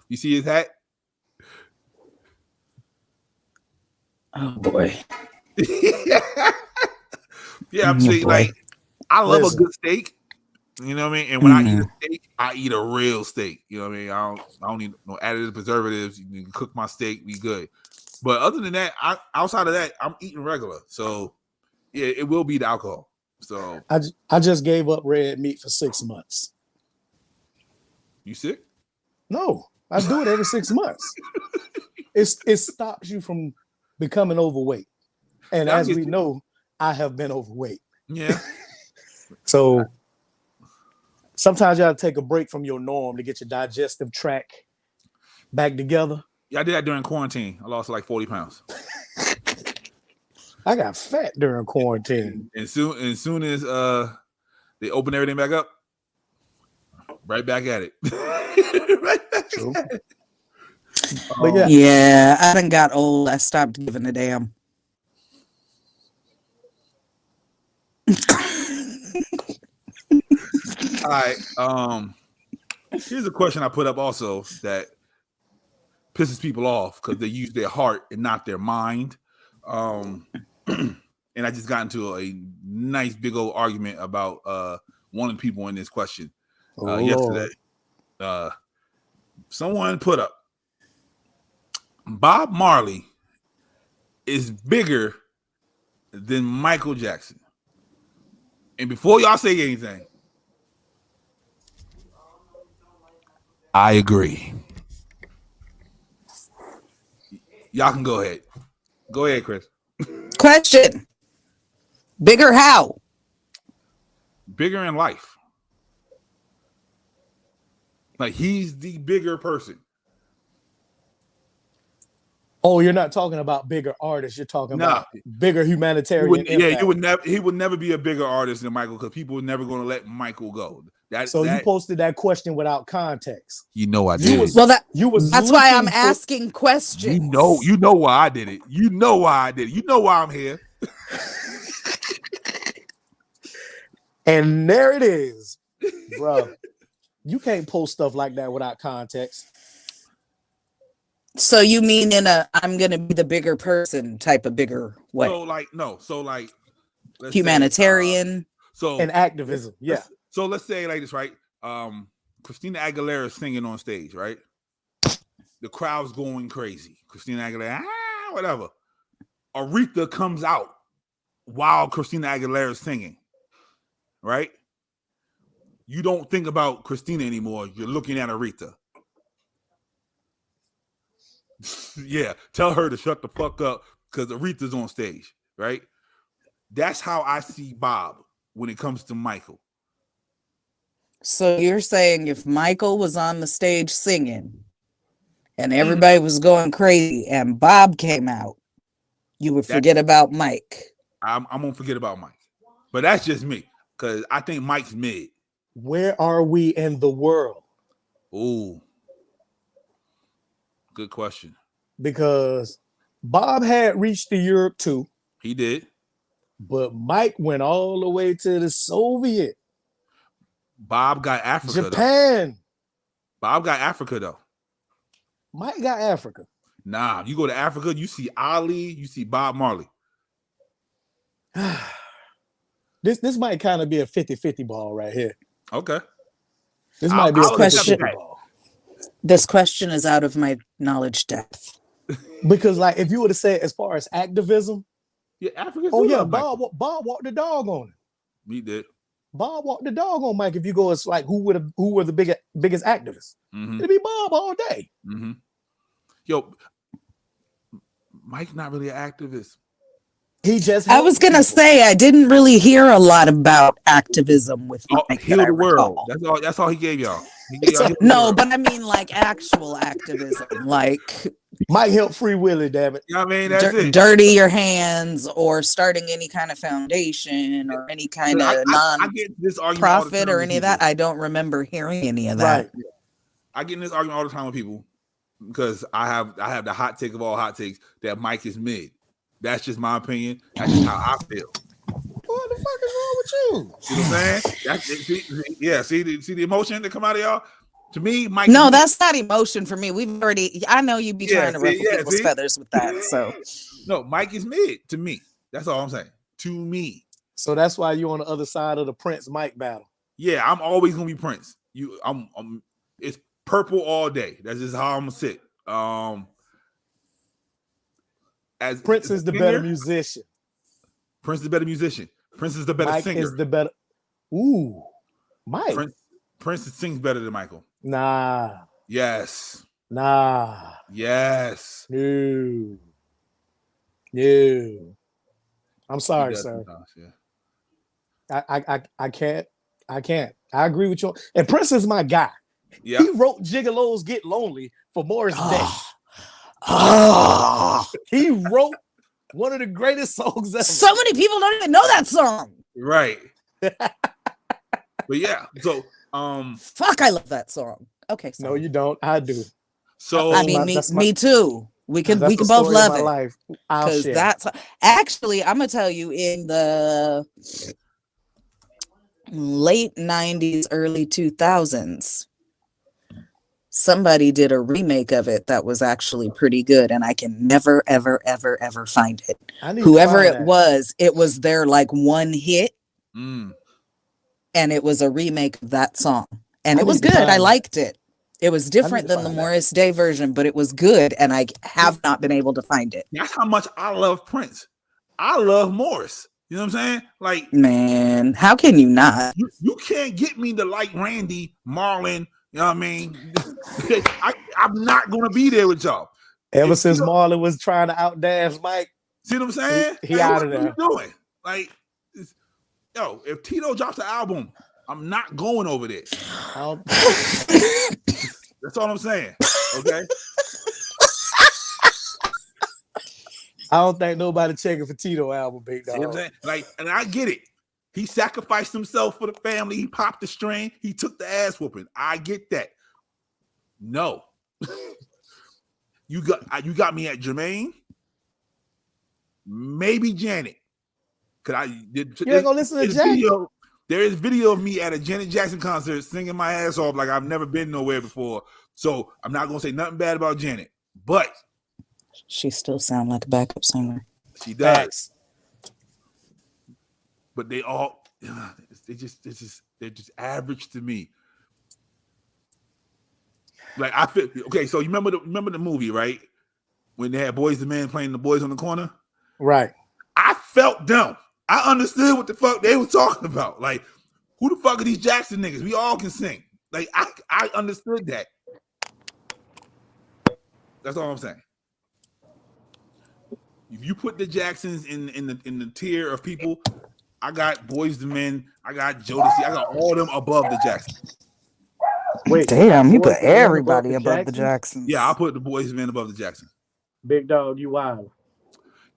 You see his hat? Oh boy. Yeah, I'm saying, like, I love a good steak. You know what I mean? And when I eat a steak, I eat a real steak. You know what I mean? I don't need no additives, preservatives. You can cook my steak, be good. But other than that, outside of that, I'm eating regular. So yeah, it will be the alcohol. So I just gave up red meat for 6 months. You sick? No, I do it every 6 months. It stops you from becoming overweight. And as we know, I have been overweight. Yeah. So sometimes you gotta take a break from your norm to get your digestive tract back together. Yeah, I did that during quarantine. I lost like 40 pounds. I got fat during quarantine. And soon as they open everything back up, right back at it. Right back at it. But yeah, I done got old. I stopped giving a damn. All right. Here's a question I put up also that pisses people off because they use their heart and not their mind. And I just got into a nice big old argument about one of the people in this question yesterday. Someone put up, Bob Marley is bigger than Michael Jackson. And before y'all say anything, I agree. Y'all can go ahead. Go ahead, Chris. Question. Bigger how? Bigger in life. Like, he's the bigger person. Oh, you're not talking about bigger artists. You're talking about bigger humanitarian. He would never be a bigger artist than Michael because people were never going to let Michael go. You posted that question without context. You know I did. That's why I'm asking questions. You know why I did it. You know why I did it. You know why I'm here. And there it is, bro. You can't post stuff like that without context. So you mean in a I'm gonna be the bigger person type of bigger way? Humanitarian. And activism. Yeah. So let's say like this, right? Christina Aguilera is singing on stage, right? The crowd's going crazy. Christina Aguilera, whatever. Aretha comes out while Christina Aguilera is singing, right? You don't think about Christina anymore. You're looking at Aretha. Yeah, tell her to shut the fuck up because Aretha's on stage, right? That's how I see Bob when it comes to Michael. So you're saying if Michael was on the stage singing and everybody was going crazy and Bob came out, you would forget about Mike. I'm gonna forget about Mike. But that's just me, because I think Mike's mid. Where are we in the world? Ooh. Good question. Because Bob had reached the Europe too. He did. But Mike went all the way to the Soviet. Bob got Africa. Japan. Though. Bob got Africa though. Mike got Africa. Nah, you go to Africa, you see Ali, you see Bob Marley. This might kind of be a 50-50 ball right here. Okay. This might be a 50-50 ball. This question is out of my knowledge depth. Because like if you were to say as far as activism, yeah, Africa. Oh yeah, Bob walked the dog on him. He did. Bob walked the dog on Mike. If you go, it's like who were the biggest activists? It'd be Bob all day. Yo, Mike's not really an activist. He just. I was gonna say I didn't really hear a lot about activism with Mike. Heal the world. That's all he gave y'all. No, but I mean like actual activism, like Mike helped Free Willy, damn it. You know what I mean? That's it. Dirty your hands or starting any kind of foundation or any kind of non-profit or any of that. I don't remember hearing any of that. Right. I get in this argument all the time with people because I have the hot take of all hot takes that Mike is mid. That's just my opinion. That's just how I feel. What the fuck is wrong with you? See what I'm saying? See the emotion that come out of y'all? To me, Mike. No, that's not emotion for me. I know you be trying to ruffle people's feathers with that. So no, Mike is mid to me. That's all I'm saying. To me. So that's why you're on the other side of the Prince Mike battle. Yeah, I'm always gonna be Prince. It's purple all day. That's just how I'm gonna sit. As Prince is the better musician. Prince is the better musician. Prince is the better singer. Mike is the better. Ooh, Mike. Prince sings better than Michael. Nah. Yes. Nah. Yes. No. I'm sorry, sir. Yeah. I can't. I agree with you. And Prince is my guy. Yeah. He wrote Gigolos Get Lonely for Morris Day. He wrote one of the greatest songs ever. So many people don't even know that song. Right. But yeah, so fuck, I love that song. Okay, sorry. No, you don't. I do. So I mean, me too. We can both love it. Because that's actually, I'm gonna tell you, in the late 90s, early 2000s, somebody did a remake of it that was actually pretty good, and I can never, ever, ever, ever find it. Whoever it was their like one hit, and it was a remake of that song, and it was good. I liked it. It was different than the Morris Day version, but it was good, and I have not been able to find it. That's how much I love Prince. I love Morris. You know what I'm saying? Like, man, how can you not? You can't get me to like Randy, Marlon. You know what I mean? I'm not gonna be there with y'all. Ever since Marlon was trying to outdance Mike, see what I'm saying? He out of there. What are you doing? Like, if Tito drops an album, I'm not going over there. That's all I'm saying. Okay. I don't think nobody checking for Tito album, big dog. See what I'm saying? Like, and I get it. He sacrificed himself for the family. He popped the string. He took the ass whooping. I get that. No. You got me at Jermaine. Maybe Janet. You ain't gonna listen to Janet? There is video of me at a Janet Jackson concert singing my ass off like I've never been nowhere before. So I'm not gonna say nothing bad about Janet, but she still sounds like a backup singer. She does. But they're just average to me. Like I feel okay. So you remember the movie, right? When they had Boys the Men playing the Boys on the Corner, right? I felt them. I understood what the fuck they were talking about. Like, who the fuck are these Jackson niggas? We all can sing. Like, I understood that. That's all I'm saying. if you put the Jacksons in the tier of people, I got Boyz II Men, I got Jodeci, I got all them above the Jacksons. Wait, damn, you put everybody above the Jacksons. Yeah, I put the Boyz II Men above the Jacksons. Big dog, you wild.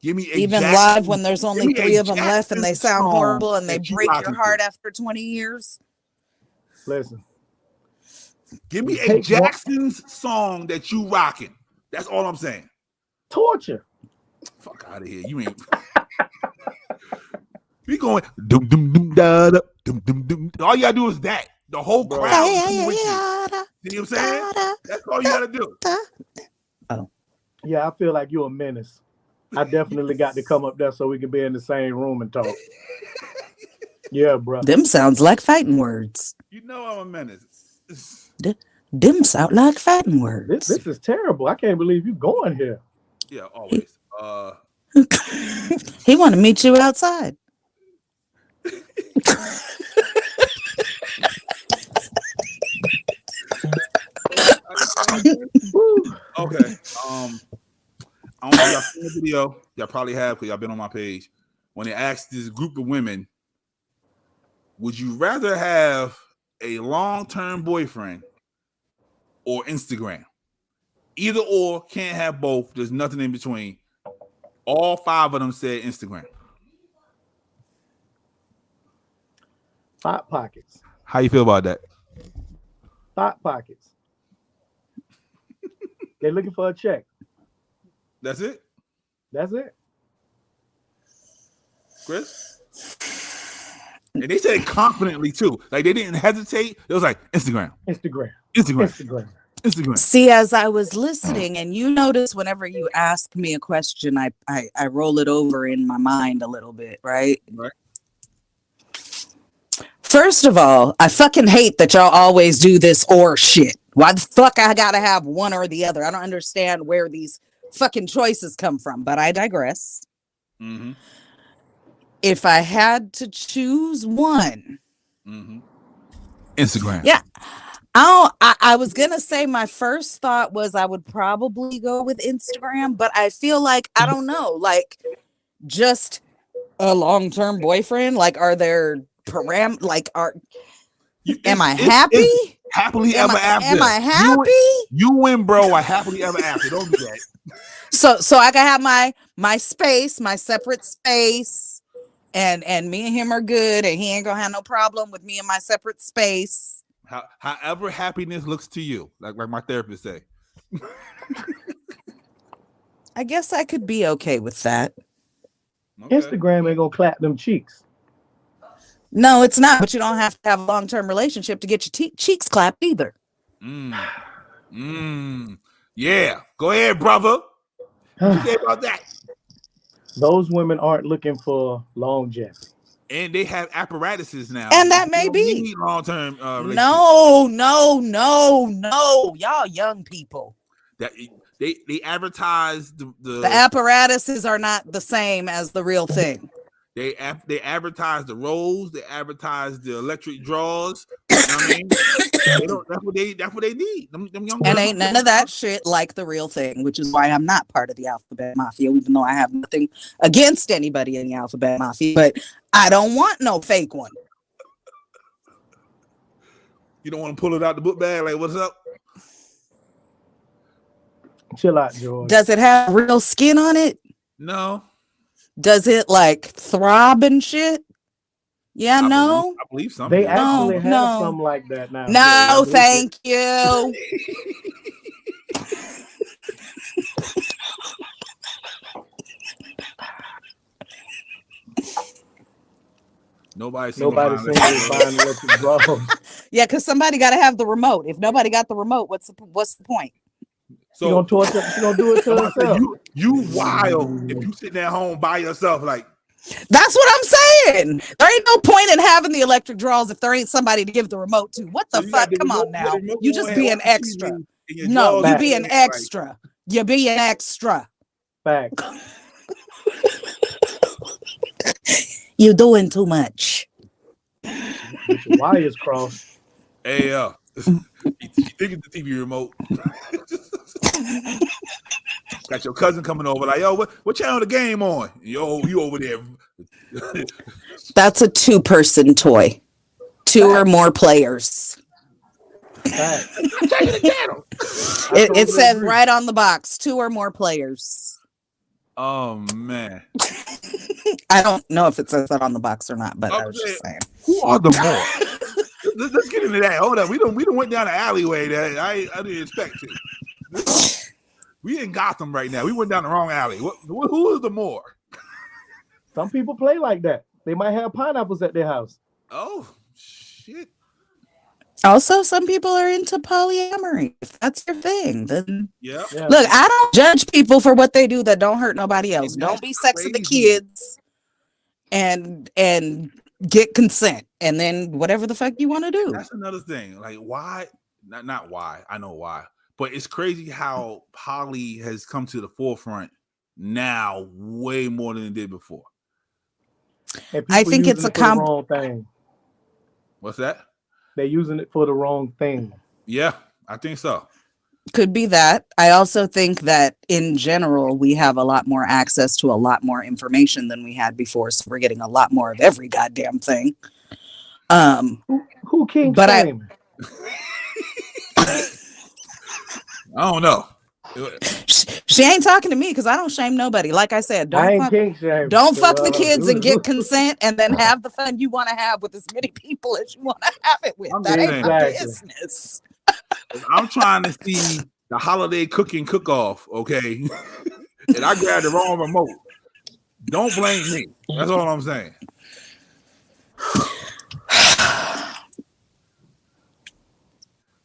Give me even live when there's only 3 of them left and they sound horrible and they break your heart after 20 years. Listen, give me a Jackson's song that you rocking. That's all I'm saying. Torture. Fuck out of here. You ain't. We going dum dum dum da da dum dum dum. All you gotta do is that. The whole crowd. You know what I'm saying? That's all you gotta do. Oh. Yeah, I feel like you're a menace. I definitely got to come up there so we can be in the same room and talk. Yeah, bro. Them sounds like fighting words. You know I'm a menace. Them sound like fighting words. This is terrible. I can't believe you going here. Yeah, always. He want to meet you outside. Okay. I don't know if y'all seen the video. Y'all probably have because y'all been on my page. When they asked this group of women, would you rather have a long-term boyfriend or Instagram? Either or, can't have both. There's nothing in between. All 5 of them said Instagram. Hot pockets. How you feel about that? Hot pockets. They're looking for a check. That's it? That's it. Chris? And they said it confidently too. Like they didn't hesitate. It was like Instagram. See, as I was listening, and you notice whenever you ask me a question, I roll it over in my mind a little bit, right? Right. First of all, I fucking hate that y'all always do this or shit. Why the fuck I gotta have one or the other? I don't understand where these fucking choices come from, but I digress. Mm-hmm. If I had to choose one, Instagram. Yeah. I was gonna say my first thought was I would probably go with Instagram, but I feel like I don't know, like just a long-term boyfriend. Like, are there am I happy? Happily ever after. Am I happy? You win, bro. A happily ever after. Don't do that. So I can have my space, my separate space, and me and him are good, and he ain't gonna have no problem with me in my separate space. However happiness looks to you, like my therapist say. I guess I could be okay with that. Okay. Instagram ain't gonna clap them cheeks. No, it's not. But you don't have to have a long-term relationship to get your cheeks clapped either. Yeah. Go ahead, brother. What you say about that? Those women aren't looking for longevity. And they have apparatuses now. And that may be long-term. No. Y'all young people. That they advertise the apparatuses are not the same as the real thing. They advertise the rolls. They advertise the electric drawers. You know what I mean? That's what they need. Them young and ain't none of that shit like the real thing, which is why I'm not part of the Alphabet Mafia, even though I have nothing against anybody in the Alphabet Mafia. But I don't want no fake one. You don't want to pull it out the book bag like, what's up? Chill out, George. Does it have real skin on it? No. Does it like throb and shit? Yeah, I believe some. They actually have something like that now. No, thank you. Nobody's seen buying electric drawers. Yeah, because somebody got to have the remote. If nobody got the remote, what's the point? So you gonna do it to herself. You wild if you sitting at home by yourself, like. That's what I'm saying. There ain't no point in having the electric drawers if there ain't somebody to give the remote to. What the fuck? Come on now. You just being extra. No, you being extra. You're being extra. Back. You're doing too much. Wires crossed. Hey, you think it's the TV remote. Got your cousin coming over, like, yo, what channel the game on? Yo, you over there. That's a 2-person toy. 2 or more players. It says right on the box, 2 or more players. Oh man. I don't know if it says that on the box or not, but I was just saying. Who are the more? Let's get into that. Hold up. We don't went down the alleyway that I didn't expect to. We in Gotham right now. We went down the wrong alley. Who is the more? Some people play like that. They might have pineapples at their house. Oh shit. Also, some people are into polyamory. If that's your thing, then yeah. Look, I don't judge people for what they do that don't hurt nobody else. Don't be sexing the kids and get consent, and then whatever the fuck you want to do. That's another thing. Like, why? Not why. I know why, but it's crazy how poly has come to the forefront now, way more than it did before. I think it's a wrong thing. What's that? They're using it for the wrong thing. Yeah, I think so. Could be that. I also think that in general, we have a lot more access to a lot more information than we had before. So we're getting a lot more of every goddamn thing. Who king but shame? I don't know. She ain't talking to me because I don't shame nobody. Like I said, don't fuck the kids and get consent, and then have the fun you want to have with as many people as you want to have it with. That ain't my business. I'm trying to see the holiday cooking cook-off, okay? And I grabbed the wrong remote. Don't blame me. That's all I'm saying.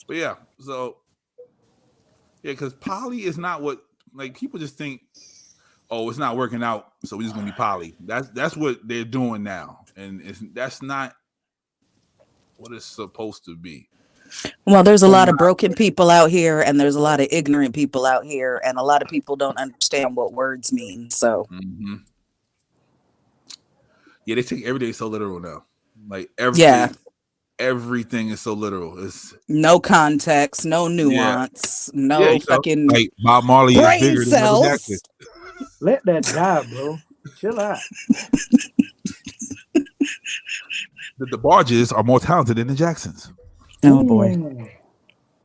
But yeah, so because poly is not what, like, people just think, oh, it's not working out, so we're just gonna be poly. That's what they're doing now, and that's not what it's supposed to be. Well, there's a lot of broken people out here, and there's a lot of ignorant people out here, and a lot of people don't understand what words mean. So, yeah, they take everything so literal now. Like everything is so literal. It's no context, no nuance, no fucking like Bob Marley is bigger than Michael Jackson. Let that die, bro. Chill out. The Barges are more talented than the Jacksons. Oh boy.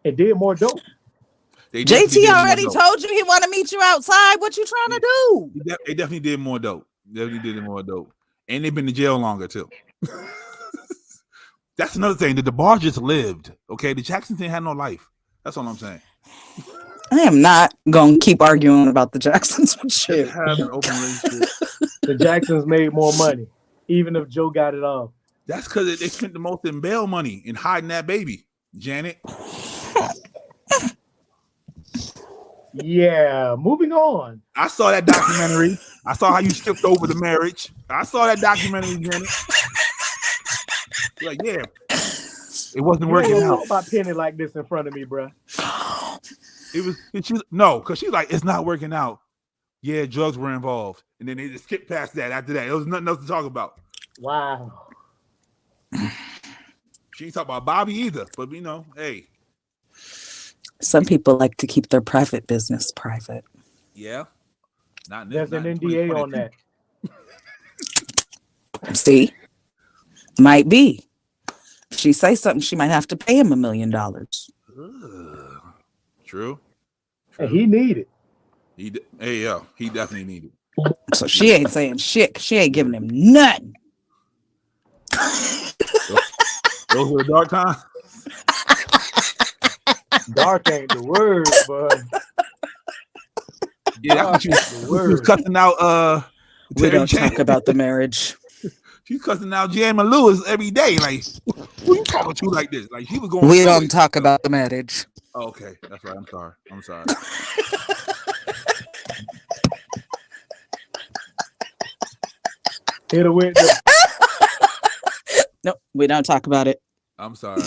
It did more dope. JT already told you he want to meet you outside. What you trying to do? They definitely did more dope. And they've been in jail longer too. That's another thing, that the Barges lived. Okay, the Jacksons didn't have no life. That's all I'm saying. I am not gonna keep arguing about the Jacksons with shit. The Jacksons made more money, even if Joe got it off. That's because they spent the most in bail money in hiding that baby, Janet. Yeah, moving on. I saw that documentary. I saw how you skipped over the marriage. I saw that documentary, Janet. Like, yeah, it wasn't working out. About Penny like this in front of me, bro. Because she's like, it's not working out. Yeah, drugs were involved, and then they just skipped past that. After that, there was nothing else to talk about. Wow. She ain't talk about Bobby either, but hey. Some people like to keep their private business private. Yeah. There's an NDA on that. See? Might be. If she say something, she might have to pay him $1 million. True. And he needed. He definitely needed. So she ain't saying shit. She ain't giving him nothing. Those were dark times. Dark ain't the word, but yeah, that's what she was cutting out. We don't talk about the marriage. She's cussing out Jan and Lewis every day. Like, who you talking to like this? Like, she was going. We don't talk about the marriage. Oh, okay, that's right. I'm sorry. Hit a with No, we don't talk about it. I'm sorry.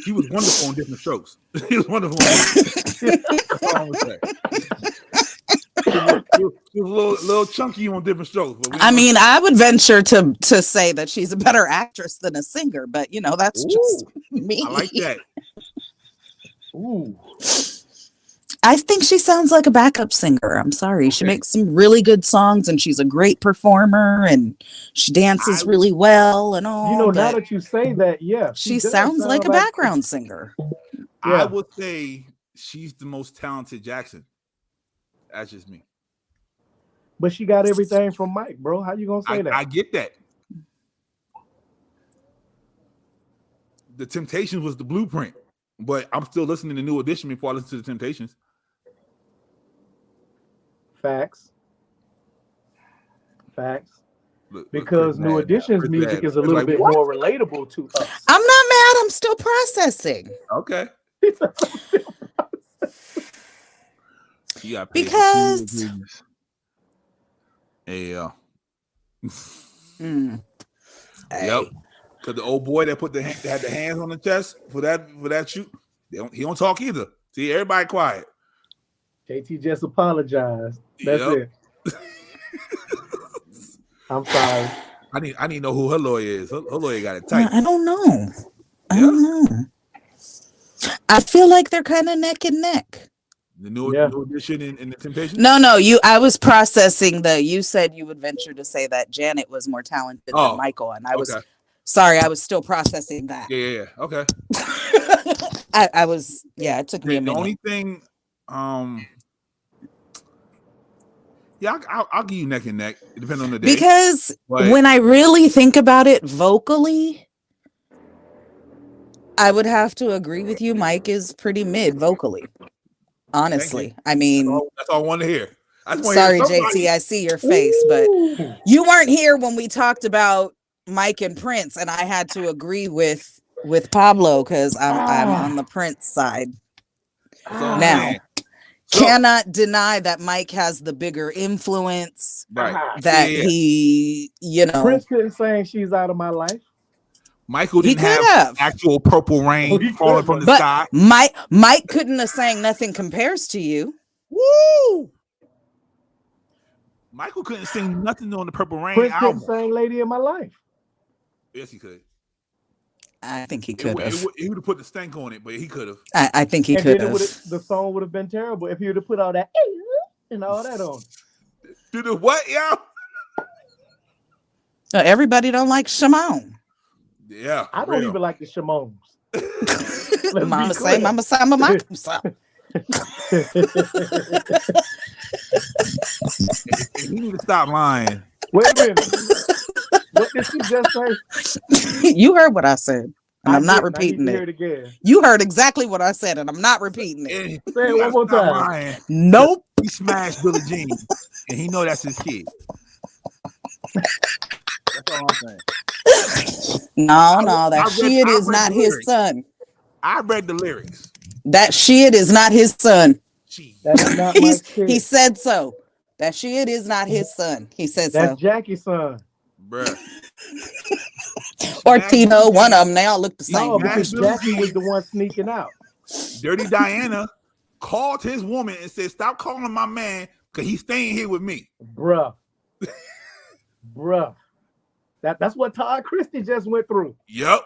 He was wonderful on Different Strokes. He was wonderful. That's all I'm gonna say. He was a little chunky on Different Strokes. I mean, I would venture to say that she's a better actress than a singer, but that's just me. I like that. Ooh. I think she sounds like a backup singer. I'm sorry. She makes some really good songs and she's a great performer and she dances really well and all. You know, now that you say that, yeah. She sounds like a background singer. Yeah. I would say she's the most talented Jackson. That's just me. But she got everything from Mike, bro. How you gonna say that? I get that. The Temptations was the blueprint, but I'm still listening to New Edition before I listen to the Temptations. Facts. Because New Edition's music is a little bit more relatable to us. I'm not mad. I'm still processing. Okay. Because yeah. Yep. Because the old boy that had the hands on the chest for that shoot, he don't talk either. See, everybody quiet. JT just apologized. That's it. I'm sorry. I need to know who her lawyer is. Her lawyer got it tight. I don't know. I don't know. I feel like they're kind of neck and neck. The new Edition in the Temptation? No. I was processing you said you would venture to say that Janet was more talented than Michael, and I was sorry. I was still processing that. Yeah. Okay. I was. Yeah, it took me a minute. The only thing, I'll give you neck and neck. It depends on the day. Because when I really think about it vocally, I would have to agree with you. Mike is pretty mid vocally. Honestly, I mean, that's all I want to hear. Sorry, JT, I see your face, but you weren't here when we talked about Mike and Prince, and I had to agree with Pablo because I'm on the Prince side. Now, cannot deny that Mike has the bigger influence. Right. That he, Prince couldn't sing "She's Out of My Life." Michael didn't have actual purple rain falling from the sky. Mike couldn't have sang "Nothing Compares to You." Woo! Michael couldn't sing nothing on the Purple Rain Prince album. couldn't sing "Lady in My Life." Yes, he could. I think he could have. He would have put the stank on it, but he could have. I think he could have. The song would have been terrible if he would have put all that and all that on. Do the what, yo? Everybody don't like Shimon. Yeah, I don't even like the Shimons. Mama say, Mama say, Mama say. You need to stop lying. Wait a minute. What did you just say? You heard what I said, and I'm not repeating it. Hear it again. You heard exactly what I said, and I'm not repeating it. Say it one more time. Lying. Nope. He smashed Billie Jean, and he know that's his kid. That's all I'm saying. No, that shit is not his son. I read the lyrics. That shit is not his son. That is not my kid. He said so. That shit is not his son. He said so. That's Jackie's son. Bruh. Or Tino, one of them. They all look the same. No, because Jackie was the one sneaking out. Dirty Diana called his woman and said, "Stop calling my man because he's staying here with me." Bruh. That's what Todd Christie just went through. Yep.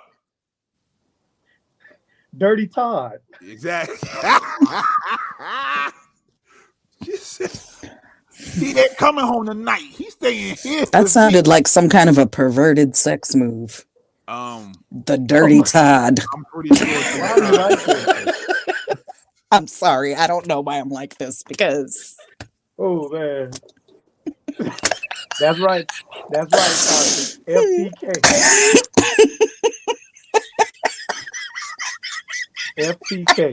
Dirty Todd. Exactly. See, they're coming home tonight. He's staying here. That sounded like some kind of a perverted sex move. The Dirty Todd. I'm pretty sure. I'm sorry. I don't know why I'm like this because. Oh man. That's right. FTK. FTK.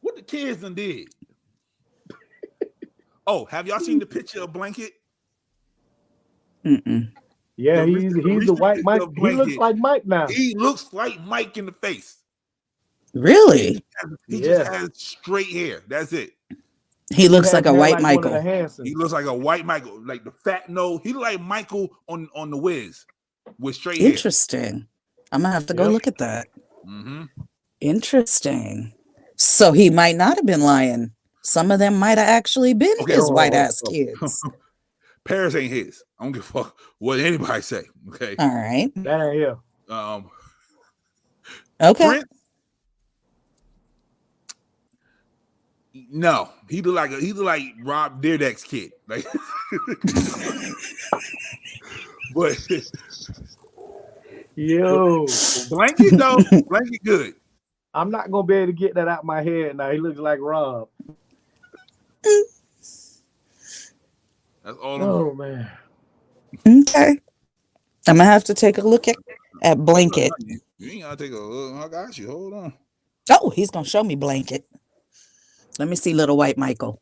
What the kids done did? Oh, have y'all seen the picture of Blanket? Mm-mm. Yeah, he's the white Mike. He looks like Mike now. He looks like Mike in the face. Really? He just has straight hair. That's it. He looks like a white Michael. He looks like a white Michael, like the fat nose. He look like Michael on the Wiz with straight hair. Interesting. I'm gonna have to go look at that. Mm-hmm. Interesting. So he might not have been lying. Some of them might have actually been his white ass kids. Paris ain't his. I don't give a fuck what anybody say. Okay. All right. That ain't him. Okay. Prince, No, he look like Rob Dyrdek's kid. Like, but yo, Blanket though, Blanket good. I'm not gonna be able to get that out of my head now. He looks like Rob. That's all. Oh man. Okay. I'm gonna have to take a look at Blanket. You ain't gotta take a look. I got you. Hold on. Oh, he's gonna show me Blanket. Let me see Little White Michael.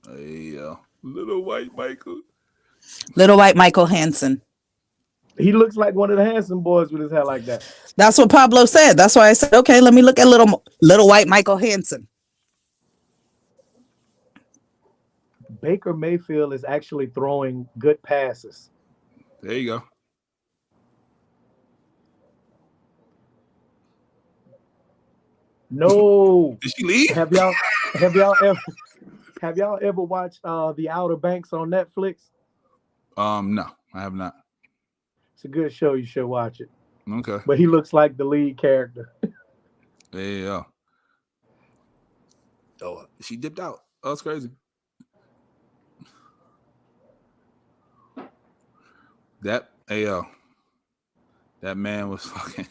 Hey, Little White Michael. Little White Michael Hansen. He looks like one of the handsome boys with his hair like that. That's what Pablo said. That's why I said, okay, let me look at Little White Michael Hansen. Baker Mayfield is actually throwing good passes. There you go. No. Did she leave? Have y'all ever watched The Outer Banks on Netflix? No, I have not. It's a good show. You should watch it. Okay. But he looks like the lead character. There you go. Oh, she dipped out. Oh, that's crazy. That man was fucking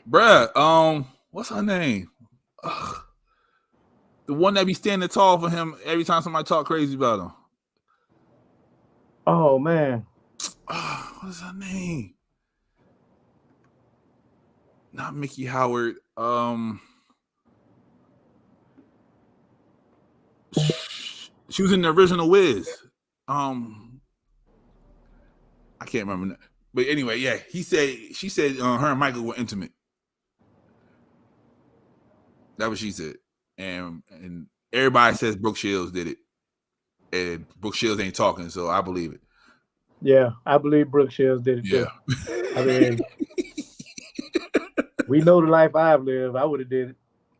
bruh. What's her name? Ugh. The one that be standing tall for him every time somebody talk crazy about him. Oh man. What's her name? Not Mickey Howard. She was in the original Wiz. I can't remember that. But anyway, yeah, she said her and Michael were intimate. That's what she said. And everybody says Brooke Shields did it. And Brooke Shields ain't talking, so I believe it. Yeah, I believe Brooke Shields did it too. I mean, we know the life I've lived. I would have did it.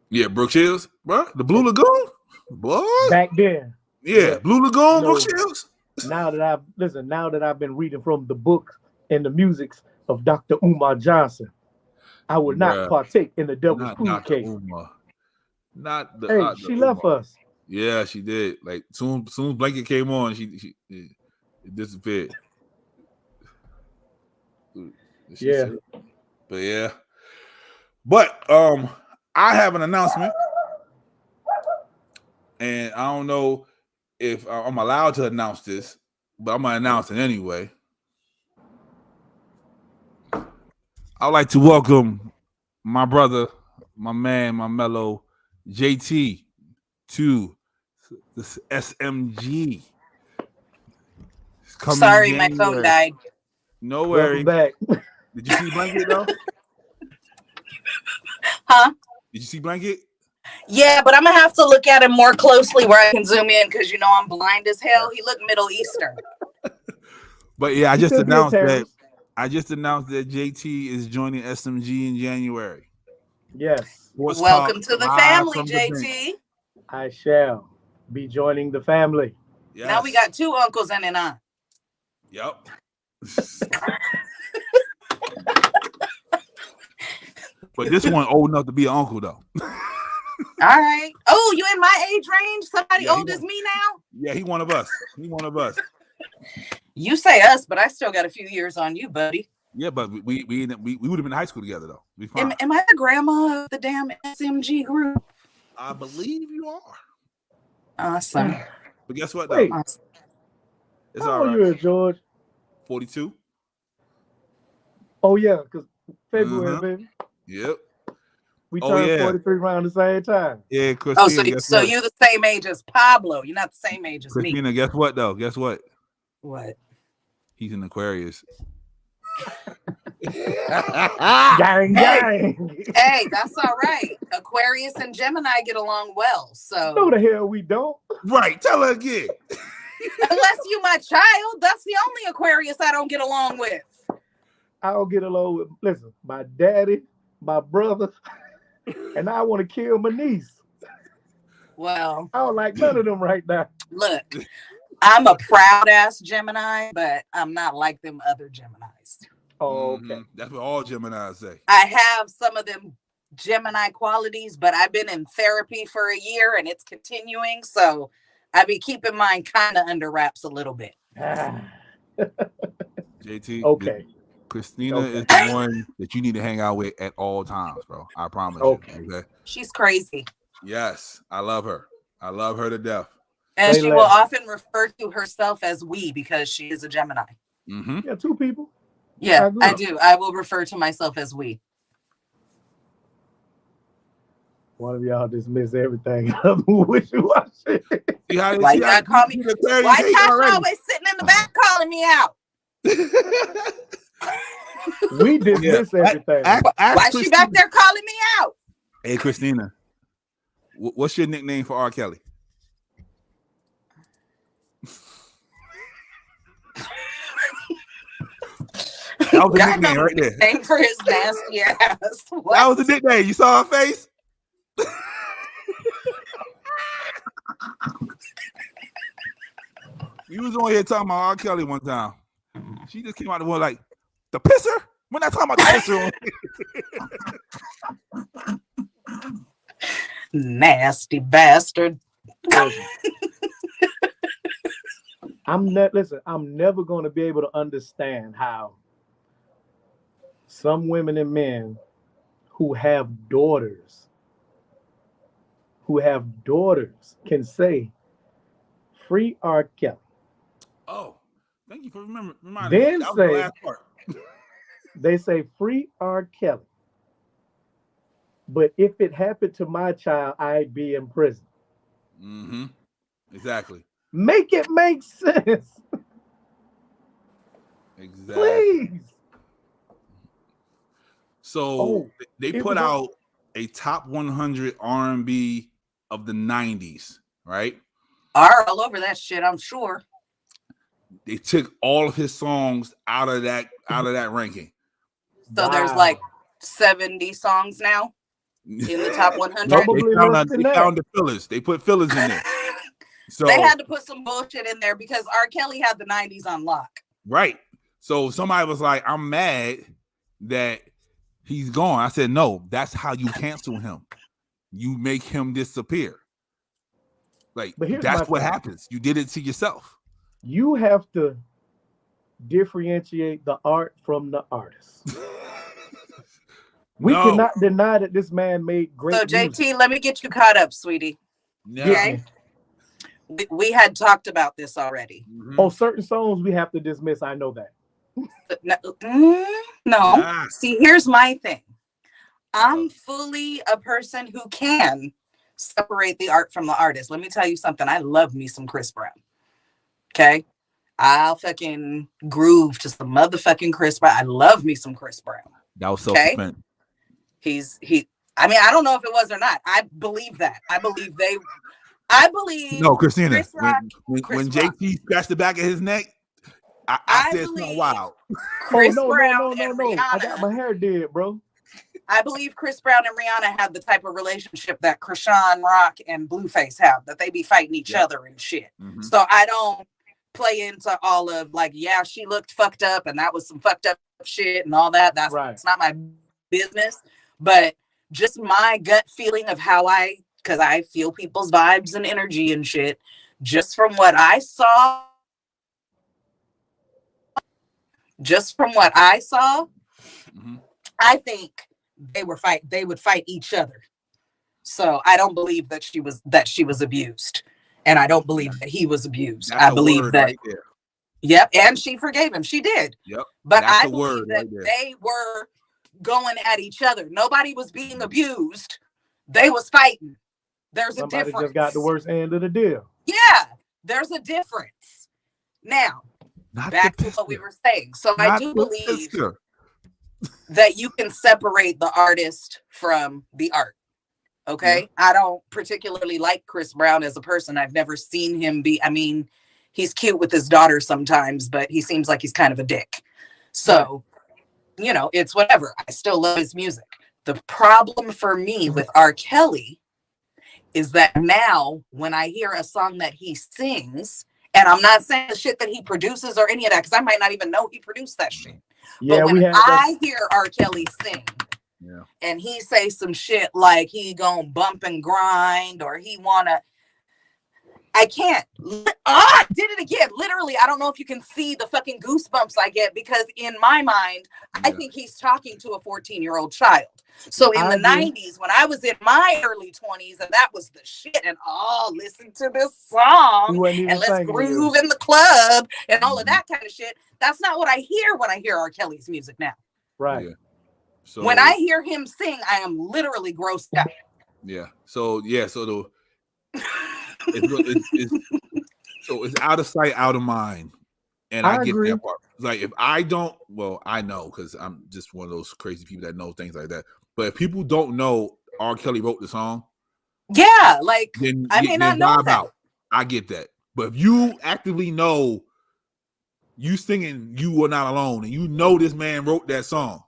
Yeah, Brooke Shields, bro. The Blue Lagoon, boy. Back then. Yeah, Blue Lagoon, Brooke Shields. Now that I've been reading from the book and the musics of Dr. Umar Johnson, I would not partake in the devil's food case. Not the. Hey, she left us. Yeah, she did. Like soon as Blanket came on, it disappeared. Yeah. But I have an announcement, and I don't know if I'm allowed to announce this, but I'm gonna announce it anyway. I'd like to welcome my brother, my man, my mellow JT to this SMG. Sorry, my phone died. No worries. Back. Did you see Blanket though? Huh? Did you see Blanket? Yeah, but I'm gonna have to look at him more closely where I can zoom in because I'm blind as hell. He looked Middle Eastern. But yeah, I just announced that JT is joining SMG in January. Yes. Welcome to the family, JT. I shall be joining the family. Yes. Now we got 2 uncles and an aunt. Yep. But this one old enough to be an uncle though. All right. Oh, you in my age range? Somebody old as me now? Yeah, he one of us. You say us, but I still got a few years on you, buddy. Yeah, but we would have been in high school together though. Am I the grandma of the damn SMG group? I believe you are. Awesome. But guess what though? Wait. It's how all right. Old you, George? 42. Oh yeah, because February, baby. Yep. We turned 43 around the same time. Yeah, Christina. So you're the same age as Pablo. You're not the same age as Christina, me. Guess what though? Guess what? What? He's an Aquarius. Gang. Hey, that's all right. Aquarius and Gemini get along well. So no, the hell we don't. Right. Tell her again. Unless you my child, that's the only Aquarius I don't get along with. I don't get along with, listen, my daddy, my brother, and I want to kill my niece. Well, I don't like none of them right now. Look, I'm a proud ass Gemini, but I'm not like them other Geminis. Oh, okay. That's what all Geminis say. I have some of them Gemini qualities, but I've been in therapy for a year and it's continuing. So I be keeping mine kind of under wraps a little bit. JT. Okay. Christina is the one that you need to hang out with at all times, bro. I promise you. Okay. She's crazy. Yes, I love her. I love her to death. And she will often refer to herself as we because she is a Gemini. Mm-hmm. Yeah, two people. Yeah, I do. I will refer to myself as we. One of y'all dismiss everything. What you watching? Why you gotta call me? Why Tasha always sitting in the back calling me out? We dismiss everything. Why she back there calling me out? Hey, Christina, what's your nickname for R. Kelly? That was a nickname right there. Name for his nasty ass. What? That was a nickname. You saw her face? We was on here talking about R. Kelly one time. She just came out of the one like, the pisser? We're not talking about the pisser. Nasty bastard. I'm never going to be able to understand how some women and men who have daughters can say, free R. Kelly. Oh, thank you for reminding me. Then That was the last part. They say, free R. Kelly. But if it happened to my child, I'd be in prison. Mm-hmm. Exactly. Make it make sense. Exactly. Please. So they put out a top 100 R&B of the 90s, right? All over that shit, I'm sure. They took all of his songs out of that ranking. So there's like 70 songs now in the top 100. They found the fillers. They put fillers in there. So they had to put some bullshit in there because R. Kelly had the 90s on lock. Right. So somebody was like, I'm mad that he's gone. I said, no, that's how you cancel him. You make him disappear. Like, that's what happens. You did it to yourself. You have to differentiate the art from the artist. We cannot deny that this man made great music. JT, let me get you caught up, sweetie. No. Okay. We had talked about this already. Mm-hmm. Oh, certain songs we have to dismiss. I know that. No. See, here's my thing. I'm fully a person who can separate the art from the artist. Let me tell you something. I love me some Chris Brown. Okay. I'll fucking groove to some motherfucking Chris Brown. I love me some Chris Brown. That was self-defense. I mean, I don't know if it was or not. I believe that. I believe no, Christina. Chris Rock, when JT scratched the back of his neck, I said something wild. Chris Brown and Rihanna. I got my hair did, bro. I believe Chris Brown and Rihanna have the type of relationship that Krishan Rock and Blueface have, that they be fighting each other and shit. Mm-hmm. So I don't play into all of like, yeah, she looked fucked up and that was some fucked up shit and all that. That's right. It's not my business, but just my gut feeling of how because I feel people's vibes and energy and shit. Just from what I saw, mm-hmm. I think they would fight each other. So I don't believe that she was abused, and I don't believe that he was abused. I believe that. Right, yep, and she forgave him. She did. Yep. But I believe that they were going at each other. Nobody was being abused. They was fighting. There's a difference. Just got the worst end of the deal. Yeah, there's a difference. Now, back to what we were saying. So I do believe that you can separate the artist from the art. Okay. Yeah. I don't particularly like Chris Brown as a person. I've never seen him be, I mean, he's cute with his daughter sometimes, but he seems like he's kind of a dick. So, you know, it's whatever. I still love his music. The problem for me with R. Kelly is that now when I hear a song that he sings, and I'm not saying the shit that he produces or any of that, because I might not even know he produced that shit. Yeah, but when I hear R. Kelly sing, and he say some shit like he gonna bump and grind or he wanna. I can't. I did it again. Literally, I don't know if you can see the fucking goosebumps I get because in my mind, I think he's talking to a 14-year-old child. So in the 90s, when I was in my early 20s, and that was the shit, and listen to this song, and let's groove in the club, and all of that kind of shit. That's not what I hear when I hear R. Kelly's music now. Right. Yeah. So when I hear him sing, I am literally grossed out. Yeah. So it's out of sight, out of mind. And I get that part. Like if I don't, well, I know because I'm just one of those crazy people that know things like that. But if people don't know R. Kelly wrote the song, yeah, like I may not know that. I get that. But if you actively know you singing "You Are Not Alone" and you know this man wrote that song,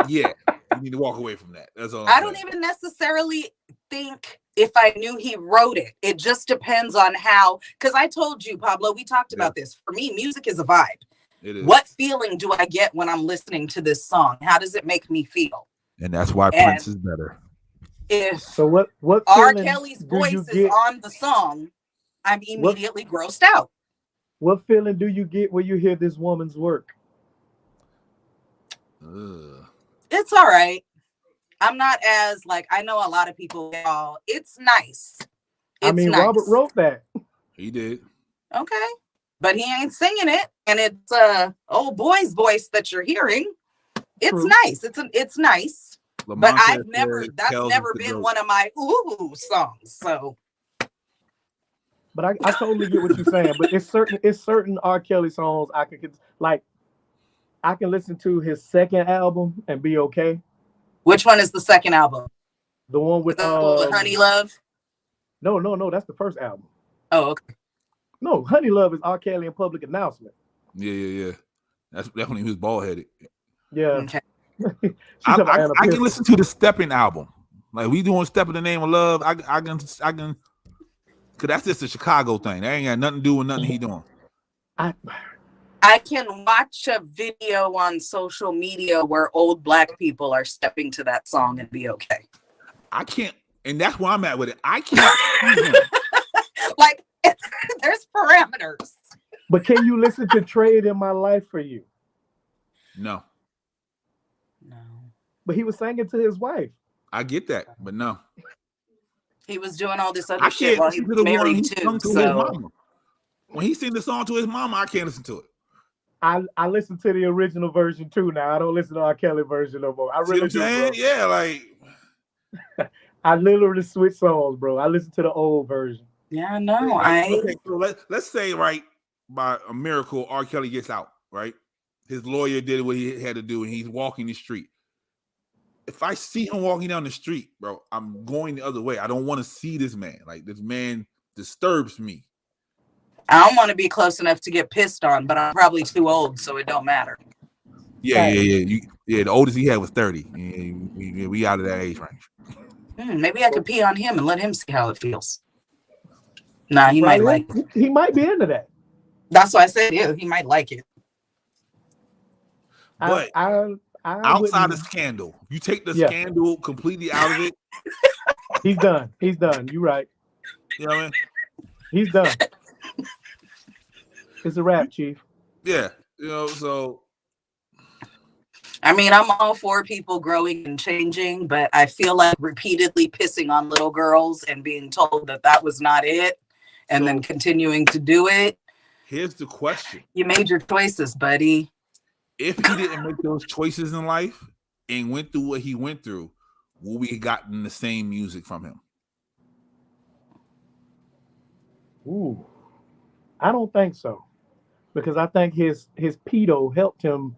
yeah, you need to walk away from that. That's all. I don't even necessarily think if I knew he wrote it. It just depends on how, because I told you, Pablo, we talked about this. For me, music is a vibe. It is. What feeling do I get when I'm listening to this song? How does it make me feel? And that's why Prince is better. If what R. Kelly's voice is on the song, I'm immediately grossed out. What feeling do you get when you hear this woman's work? It's all right. I'm not as like, I know a lot of people, it's nice. Nice. Robert wrote that. He did. Okay. But he ain't singing it. And it's old boy's voice that you're hearing. It's True. Nice. It's nice. Lamont, but that's never been one of my songs. So. But I totally get what you're saying. But it's certain R. Kelly songs I can listen to his second album and be okay. Which one is the second album? The one with Honey Love? No, that's the first album. Oh, okay. No, Honey Love is R. Kelly in Public Announcement. Yeah. That's definitely he was bald headed. Yeah. Okay. I can listen to the Steppin' album. Like we doing Step in the Name of Love. I can cause that's just a Chicago thing. That ain't got nothing to do with nothing he doing. I can watch a video on social media where old black people are stepping to that song and be okay. I can't, and that's where I'm at with it. I can't. Like, there's parameters. But can you listen to Trade in My Life for You? No. But he was singing to his wife. I get that, but no. He was doing all this other shit while he was married too. So. When he sang the song to his mama, I can't listen to it. I listen to the original version too now. I don't listen to R. Kelly version no more. I really do. Bro. Yeah, like I literally switch songs, bro. I listen to the old version. Yeah, I know. Okay, so let's say right by a miracle, R. Kelly gets out. Right, his lawyer did what he had to do, and he's walking the street. If I see him walking down the street, bro, I'm going the other way. I don't want to see this man. Like this man disturbs me. I don't want to be close enough to get pissed on, but I'm probably too old, so it don't matter. Yeah. The oldest he had was 30. Yeah, we out of that age range. Maybe I could pee on him and let him see how it feels. Nah, he might like it. He might be into that. That's why I said, yeah, he might like it. But outside of Scandal, you take the Scandal completely out of it. He's done. You're right. You know what I mean? He's done. It's a wrap, Chief. Yeah, so. I mean, I'm all for people growing and changing, but I feel like repeatedly pissing on little girls and being told that was not it, and then continuing to do it. Here's the question. You made your choices, buddy. If he didn't make those choices in life and went through what he went through, would we have gotten the same music from him? Ooh, I don't think so. Because I think his pedo helped him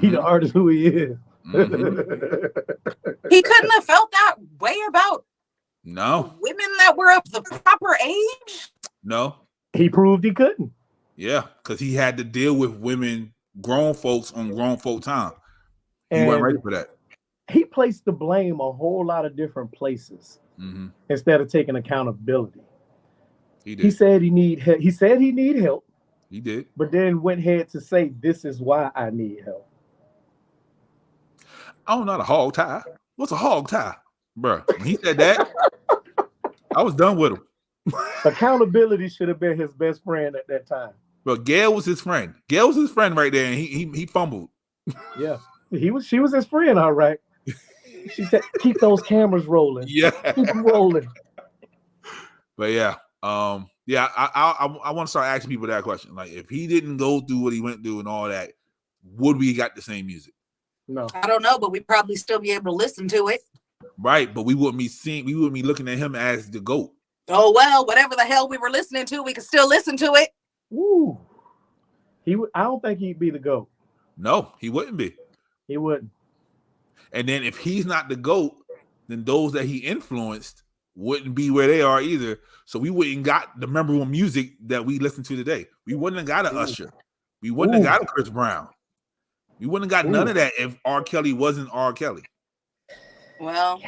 be the artist who he is. He couldn't have felt that way about women that were of the proper age. No. He proved he couldn't. Yeah, because he had to deal with women, grown folks on grown folk time. He wasn't ready for that. He placed the blame a whole lot of different places instead of taking accountability. He did. He said he need help. He did. But then went ahead to say, this is why I need help. I don't know how to hog tie. What's a hog tie, bro? When he said that, I was done with him. Accountability should have been his best friend at that time. But Gail was his friend. Gail was his friend right there, and he fumbled. Yeah, she was his friend, all right. She said, "Keep those cameras rolling." Yeah, keep them rolling. But yeah, I want to start asking people that question. Like, if he didn't go through what he went through and all that, would we got the same music? No, I don't know, but we'd probably still be able to listen to it. Right, but we wouldn't be looking at him as the GOAT. Oh well, whatever the hell we were listening to, we could still listen to it. Woo. I don't think he'd be the GOAT. No, he wouldn't be. He wouldn't. And then if he's not the GOAT, then those that he influenced wouldn't be where they are either. So we wouldn't got the memorable music that we listen to today. We wouldn't have got an Usher. We wouldn't have got a Chris Brown. We wouldn't have got none of that if R. Kelly wasn't R. Kelly. Well,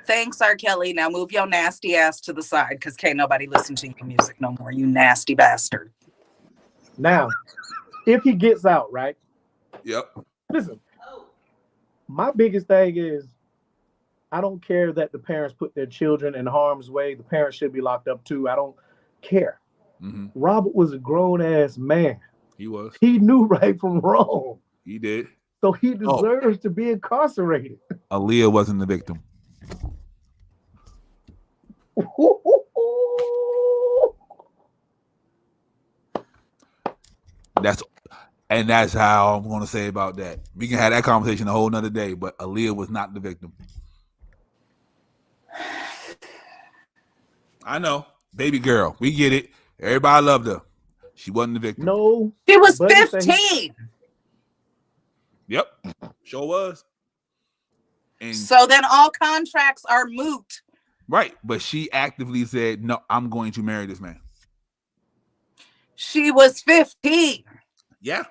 thanks, R. Kelly. Now move your nasty ass to the side, because can't nobody listen to your music no more, you nasty bastard. Now, if he gets out, right? Yep. Listen, my biggest thing is I don't care that the parents put their children in harm's way. The parents should be locked up too. I don't care. Mm-hmm. Robert was a grown-ass man. He was. He knew right from wrong. He did. So he deserves to be incarcerated. Aaliyah wasn't the victim. That's how I'm going to say about that. We can have that conversation a whole nother day, but Aaliyah was not the victim. I know. Baby girl. We get it. Everybody loved her. She wasn't the victim. No. She was 15. Yep. Sure was. And so then all contracts are moot. Right. But she actively said, no, I'm going to marry this man. She was 15. Yeah.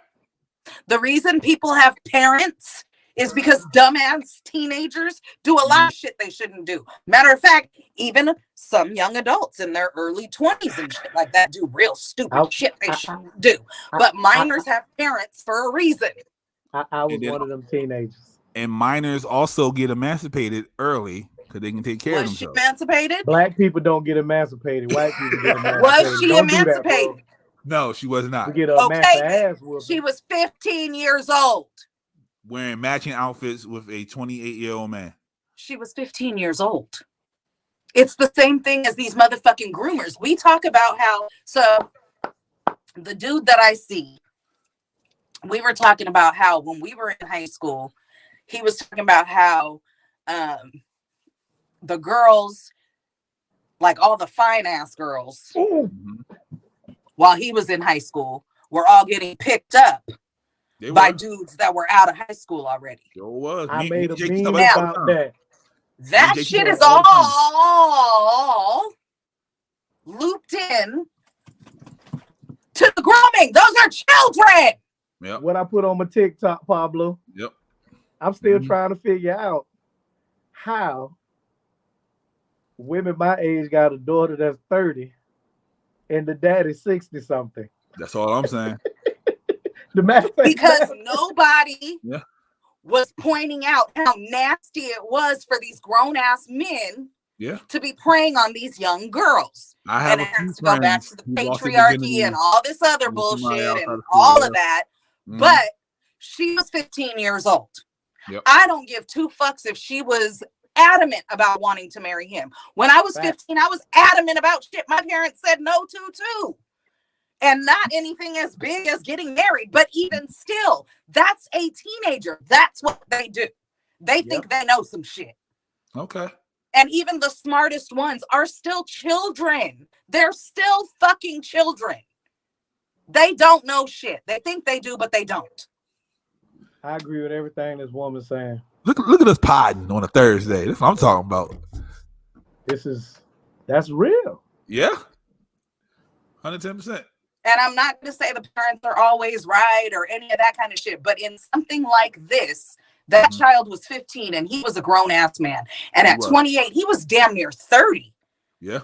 The reason people have parents is because dumbass teenagers do a lot of shit they shouldn't do. Matter of fact, even some young adults in their early 20s and shit like that do real stupid shit they shouldn't do. But minors have parents for a reason. I was one of them teenagers. And minors also get emancipated early because they can take care of themselves. Was she emancipated? Black people don't get emancipated. White people get emancipated. Was she emancipated? No, she was not. We get ass whooping. She was 15 years old. Wearing matching outfits with a 28-year-old man. She was 15 years old. It's the same thing as these motherfucking groomers. We talk about how, so the dude that I see, we were talking about how when we were in high school, he was talking about how the girls, like all the fine ass girls, while he was in high school, were all getting picked up by dudes that were out of high school already. Sure was. I made a meme about that. That shit is all looped in to the grooming. Those are children. Yep. What I put on my TikTok, Pablo. Yep. I'm still trying to figure out how women my age got a daughter that's 30 and the daddy's 60 something. That's all I'm saying. Because nobody was pointing out how nasty it was for these grown-ass men to be preying on these young girls. And it has to go back to the patriarchy and all this other bullshit and all of that. But she was 15 years old. Yep. I don't give two fucks if she was adamant about wanting to marry him. When I was 15, I was adamant about shit my parents said no to too. And not anything as big as getting married. But even still, that's a teenager. That's what they do. They think they know some shit. Okay. And even the smartest ones are still children. They're still fucking children. They don't know shit. They think they do, but they don't. I agree with everything this woman's saying. Look at us podding on a Thursday. That's what I'm talking about. That's real. Yeah. 110%. And I'm not going to say the parents are always right or any of that kind of shit. But in something like this, that child was 15 and he was a grown-ass man. And at 28, he was damn near 30. Yeah.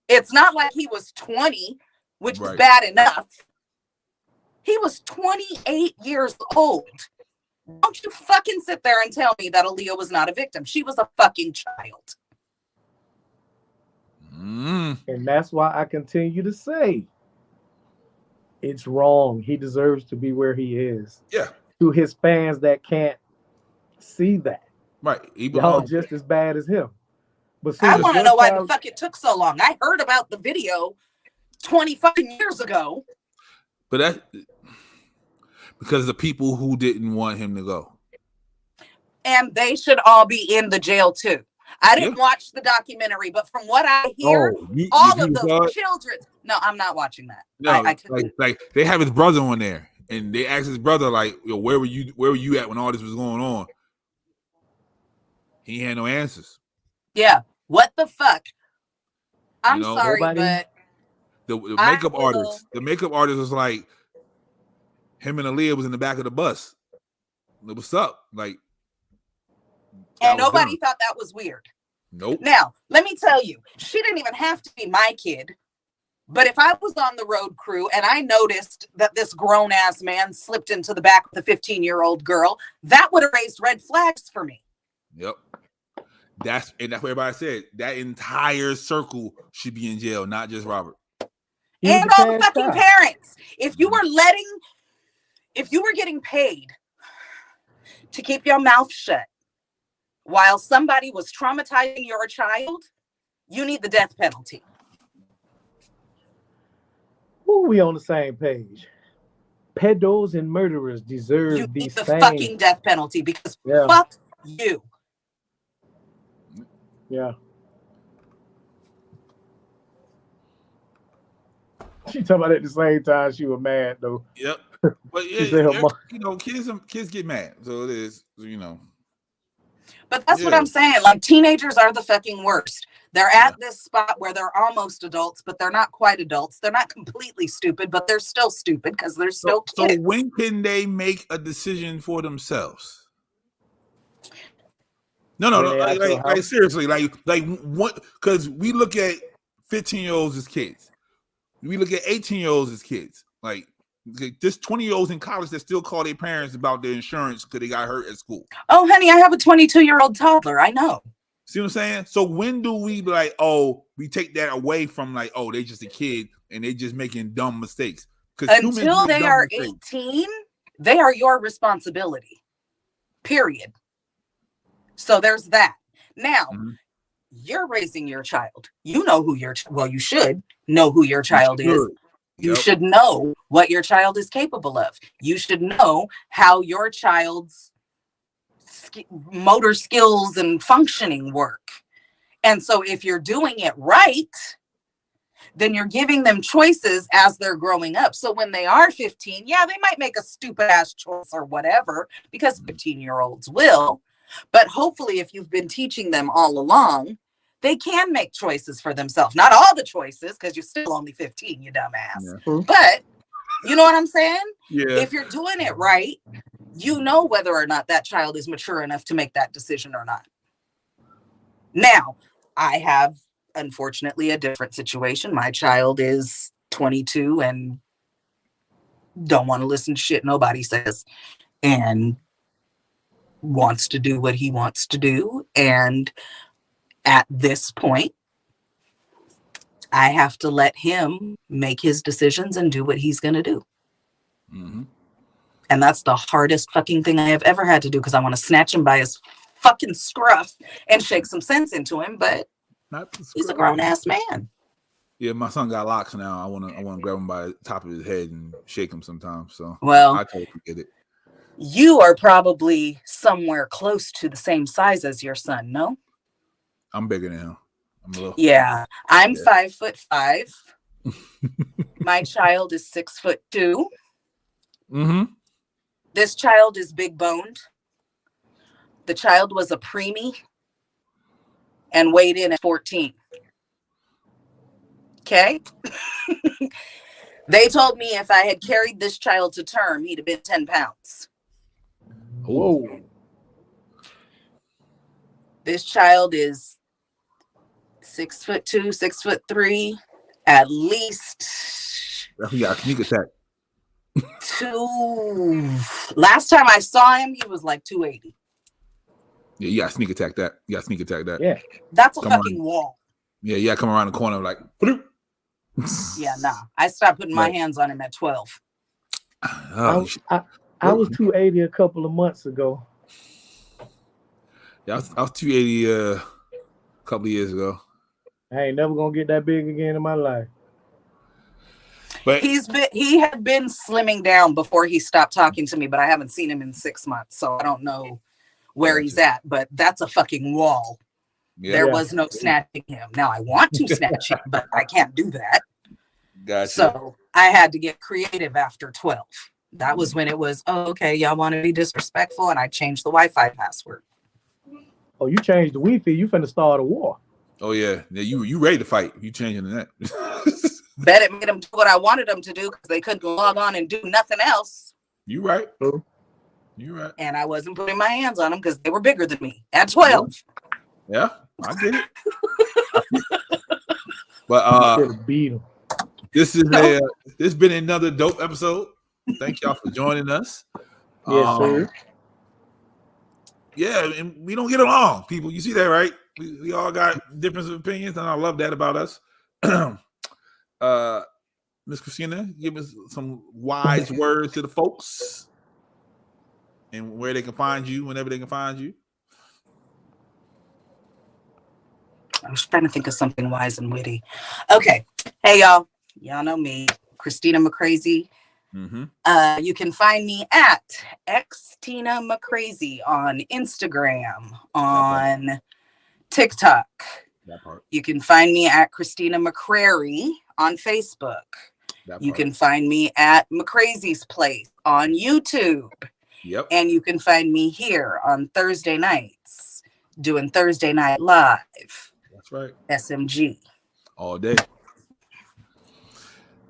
It's not like he was 20, which is bad enough. He was 28 years old. Don't you fucking sit there and tell me that Aaliyah was not a victim. She was a fucking child. And that's why I continue to say it's wrong. He deserves to be where he is. Yeah. To his fans that can't see that. Right. Y'all just as bad as him. But I want to know why the fuck it took so long. I heard about the video 20 fucking years ago. But that because the people who didn't want him to go. And they should all be in the jail too. I didn't watch the documentary, but from what I hear, all of those children. No, I'm not watching that. No, like they have his brother on there, and they asked his brother, like, yo, where were you at when all this was going on? He had no answers. Yeah. What the fuck? I'm sorry, but the makeup artist. The makeup artist was like, him and Aaliyah was in the back of the bus. What's up? Like, and nobody thought that was weird. Nope. Now, let me tell you, she didn't even have to be my kid. But if I was on the road crew and I noticed that this grown-ass man slipped into the back with a 15-year-old girl, that would have raised red flags for me. Yep. That's what everybody said. That entire circle should be in jail, not just Robert. And all the fucking parents. If you were getting paid to keep your mouth shut while somebody was traumatizing your child, you need the death penalty. Who we on the same page? Pedos and murderers deserve you the need the same fucking death penalty because fuck you. Yeah. She talking about at the same time she was mad though. Yep. But yeah, kids get mad. So it is, But that's what I'm saying. Like, teenagers are the fucking worst. They're at this spot where they're almost adults, but they're not quite adults. They're not completely stupid, but they're still stupid because they're still kids. So when can they make a decision for themselves? No, like seriously, like what? Because we look at 15-year-olds as kids. We look at 18-year-olds as kids. Like, there's 20-year-olds in college that still call their parents about their insurance because they got hurt at school. Oh, honey, I have a 22-year-old toddler. I know. See what I'm saying? So when do we we take that away from like, they just a kid and they just making dumb mistakes? Until they are 18, they are your responsibility. Period. So there's that. Now, you're raising your child. You know who you should know who your child is. You should know what your child is capable of. You should know how your child's motor skills and functioning work. And so if you're doing it right, then you're giving them choices as they're growing up. So when they are 15, they might make a stupid ass choice or whatever, because 15-year-olds will. But hopefully if you've been teaching them all along, they can make choices for themselves. Not all the choices, because you're still only 15, you dumbass. Yeah. But you know what I'm saying? Yeah. If you're doing it right, you know whether or not that child is mature enough to make that decision or not. Now, I have, unfortunately, a different situation. My child is 22 and don't want to listen to shit nobody says and wants to do what he wants to do. And at this point, I have to let him make his decisions and do what he's going to do. Mm-hmm. And that's the hardest fucking thing I have ever had to do, because I want to snatch him by his fucking scruff and shake some sense into him, but he's a grown-ass man. Yeah, my son got locks now. I want to grab him by the top of his head and shake him sometimes. So I totally get it. You are probably somewhere close to the same size as your son, no? I'm bigger than him. I'm 5'5". My child is 6'2". Mm-hmm. This child is big boned. The child was a preemie and weighed in at 14. Okay. They told me if I had carried this child to term, he'd have been 10 pounds. Whoa. This child is 6'2", 6'3", at least. He got a sneak attack. Last time I saw him, he was like 280. Yeah, you gotta sneak attack that. Yeah. That's a fucking wall. Yeah, you gotta come around the corner like bloop. Yeah, nah. I stopped putting my hands on him at 12. Oh, I was 280 a couple of months ago. Yeah, I was 280 a couple of years ago. I ain't never gonna get that big again in my life. But he had been slimming down before he stopped talking to me, but I haven't seen him in 6 months, so I don't know where he's at. But that's a fucking wall. Yeah. There was no snatching him. Now I want to snatch him, but I can't do that. Gotcha. So I had to get creative after 12. That was when it was, okay, y'all want to be disrespectful, and I changed the Wi-Fi password. Oh, you changed the Wi-Fi. You finna start a war. Oh yeah, you ready to fight? You changing that? Bet it made them do what I wanted them to do because they couldn't log on and do nothing else. You right. You right. And I wasn't putting my hands on them because they were bigger than me at 12. Yeah, I get it. But beat them. This has been another dope episode. Thank y'all for joining us. Yes, sir. Yeah, and we don't get along, people. You see that, right? We all got different opinions, and I love that about us. Miss Christina, give us some wise words to the folks and where they can find you whenever they can find you. I was trying to think of something wise and witty. Okay. Hey, y'all. Y'all know me, Christina McCrazy. Mm-hmm. You can find me at xtina McCrazy on Instagram, on TikTok. That part. You can find me at Christina McCrary on Facebook. You can find me at McCrazy's Place on YouTube. Yep. And you can find me here on Thursday nights doing Thursday Night Live. That's right. SMG. All day.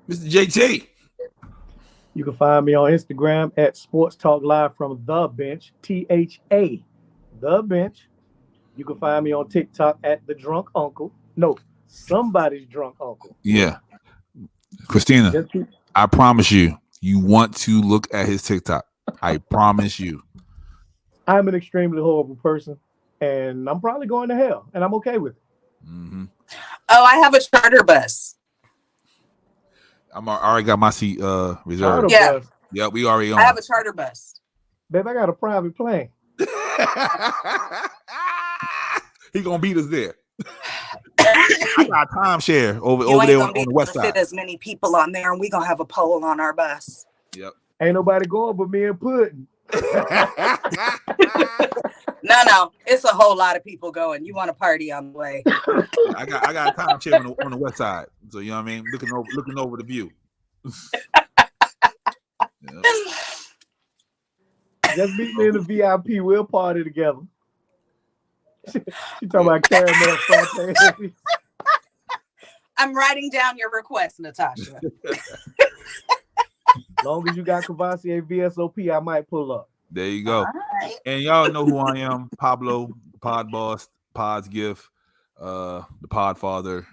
Mr. JT. You can find me on Instagram at Sports Talk Live from The Bench, THA, The Bench. You can find me on TikTok at The Drunk Uncle. No, somebody's drunk uncle. Yeah. Christina, I promise you want to look at his TikTok. I promise you. I'm an extremely horrible person, and I'm probably going to hell, and I'm okay with it. Mm-hmm. Oh, I have a charter bus. I already got my seat reserved. Yeah. Yeah, we already on. I have a charter bus. Babe, I got a private plane. He gonna beat us there. I got a timeshare over there on the west side. Fit as many people on there, and we gonna have a pole on our bus. Yep. Ain't nobody going but me and Puddin'. No, it's a whole lot of people going. You want to party on the way? I got a timeshare on the west side, so you know what I mean. Looking over the view. Just meet me in the VIP. We'll party together. She talking about caramel frappe. I'm writing down your request, Natasha. As long as you got Cavassier VSOP, I might pull up. There you go. Right. And y'all know who I am. Pablo, Pod Boss, Pod's Gift, the Pod Father,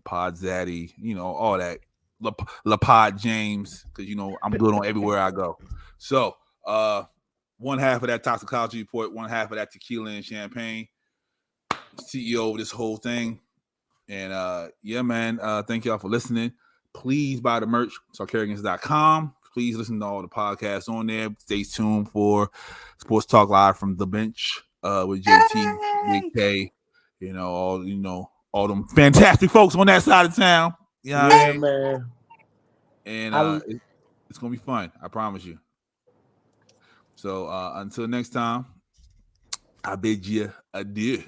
Pod Zaddy, you know, all that. La Pod James, because, you know, I'm good on everywhere I go. So, one half of that Toxicology Report, one half of that Tequila and Champagne, CEO of this whole thing. And, yeah, man, thank y'all for listening. Please buy the merch, sarcarigans.com. Please listen to all the podcasts on there. Stay tuned for Sports Talk Live from The Bench with JT, Big K, all them fantastic folks on that side of town. You know what I mean? Man. And it's gonna be fun, I promise you. So until next time, I bid you adieu.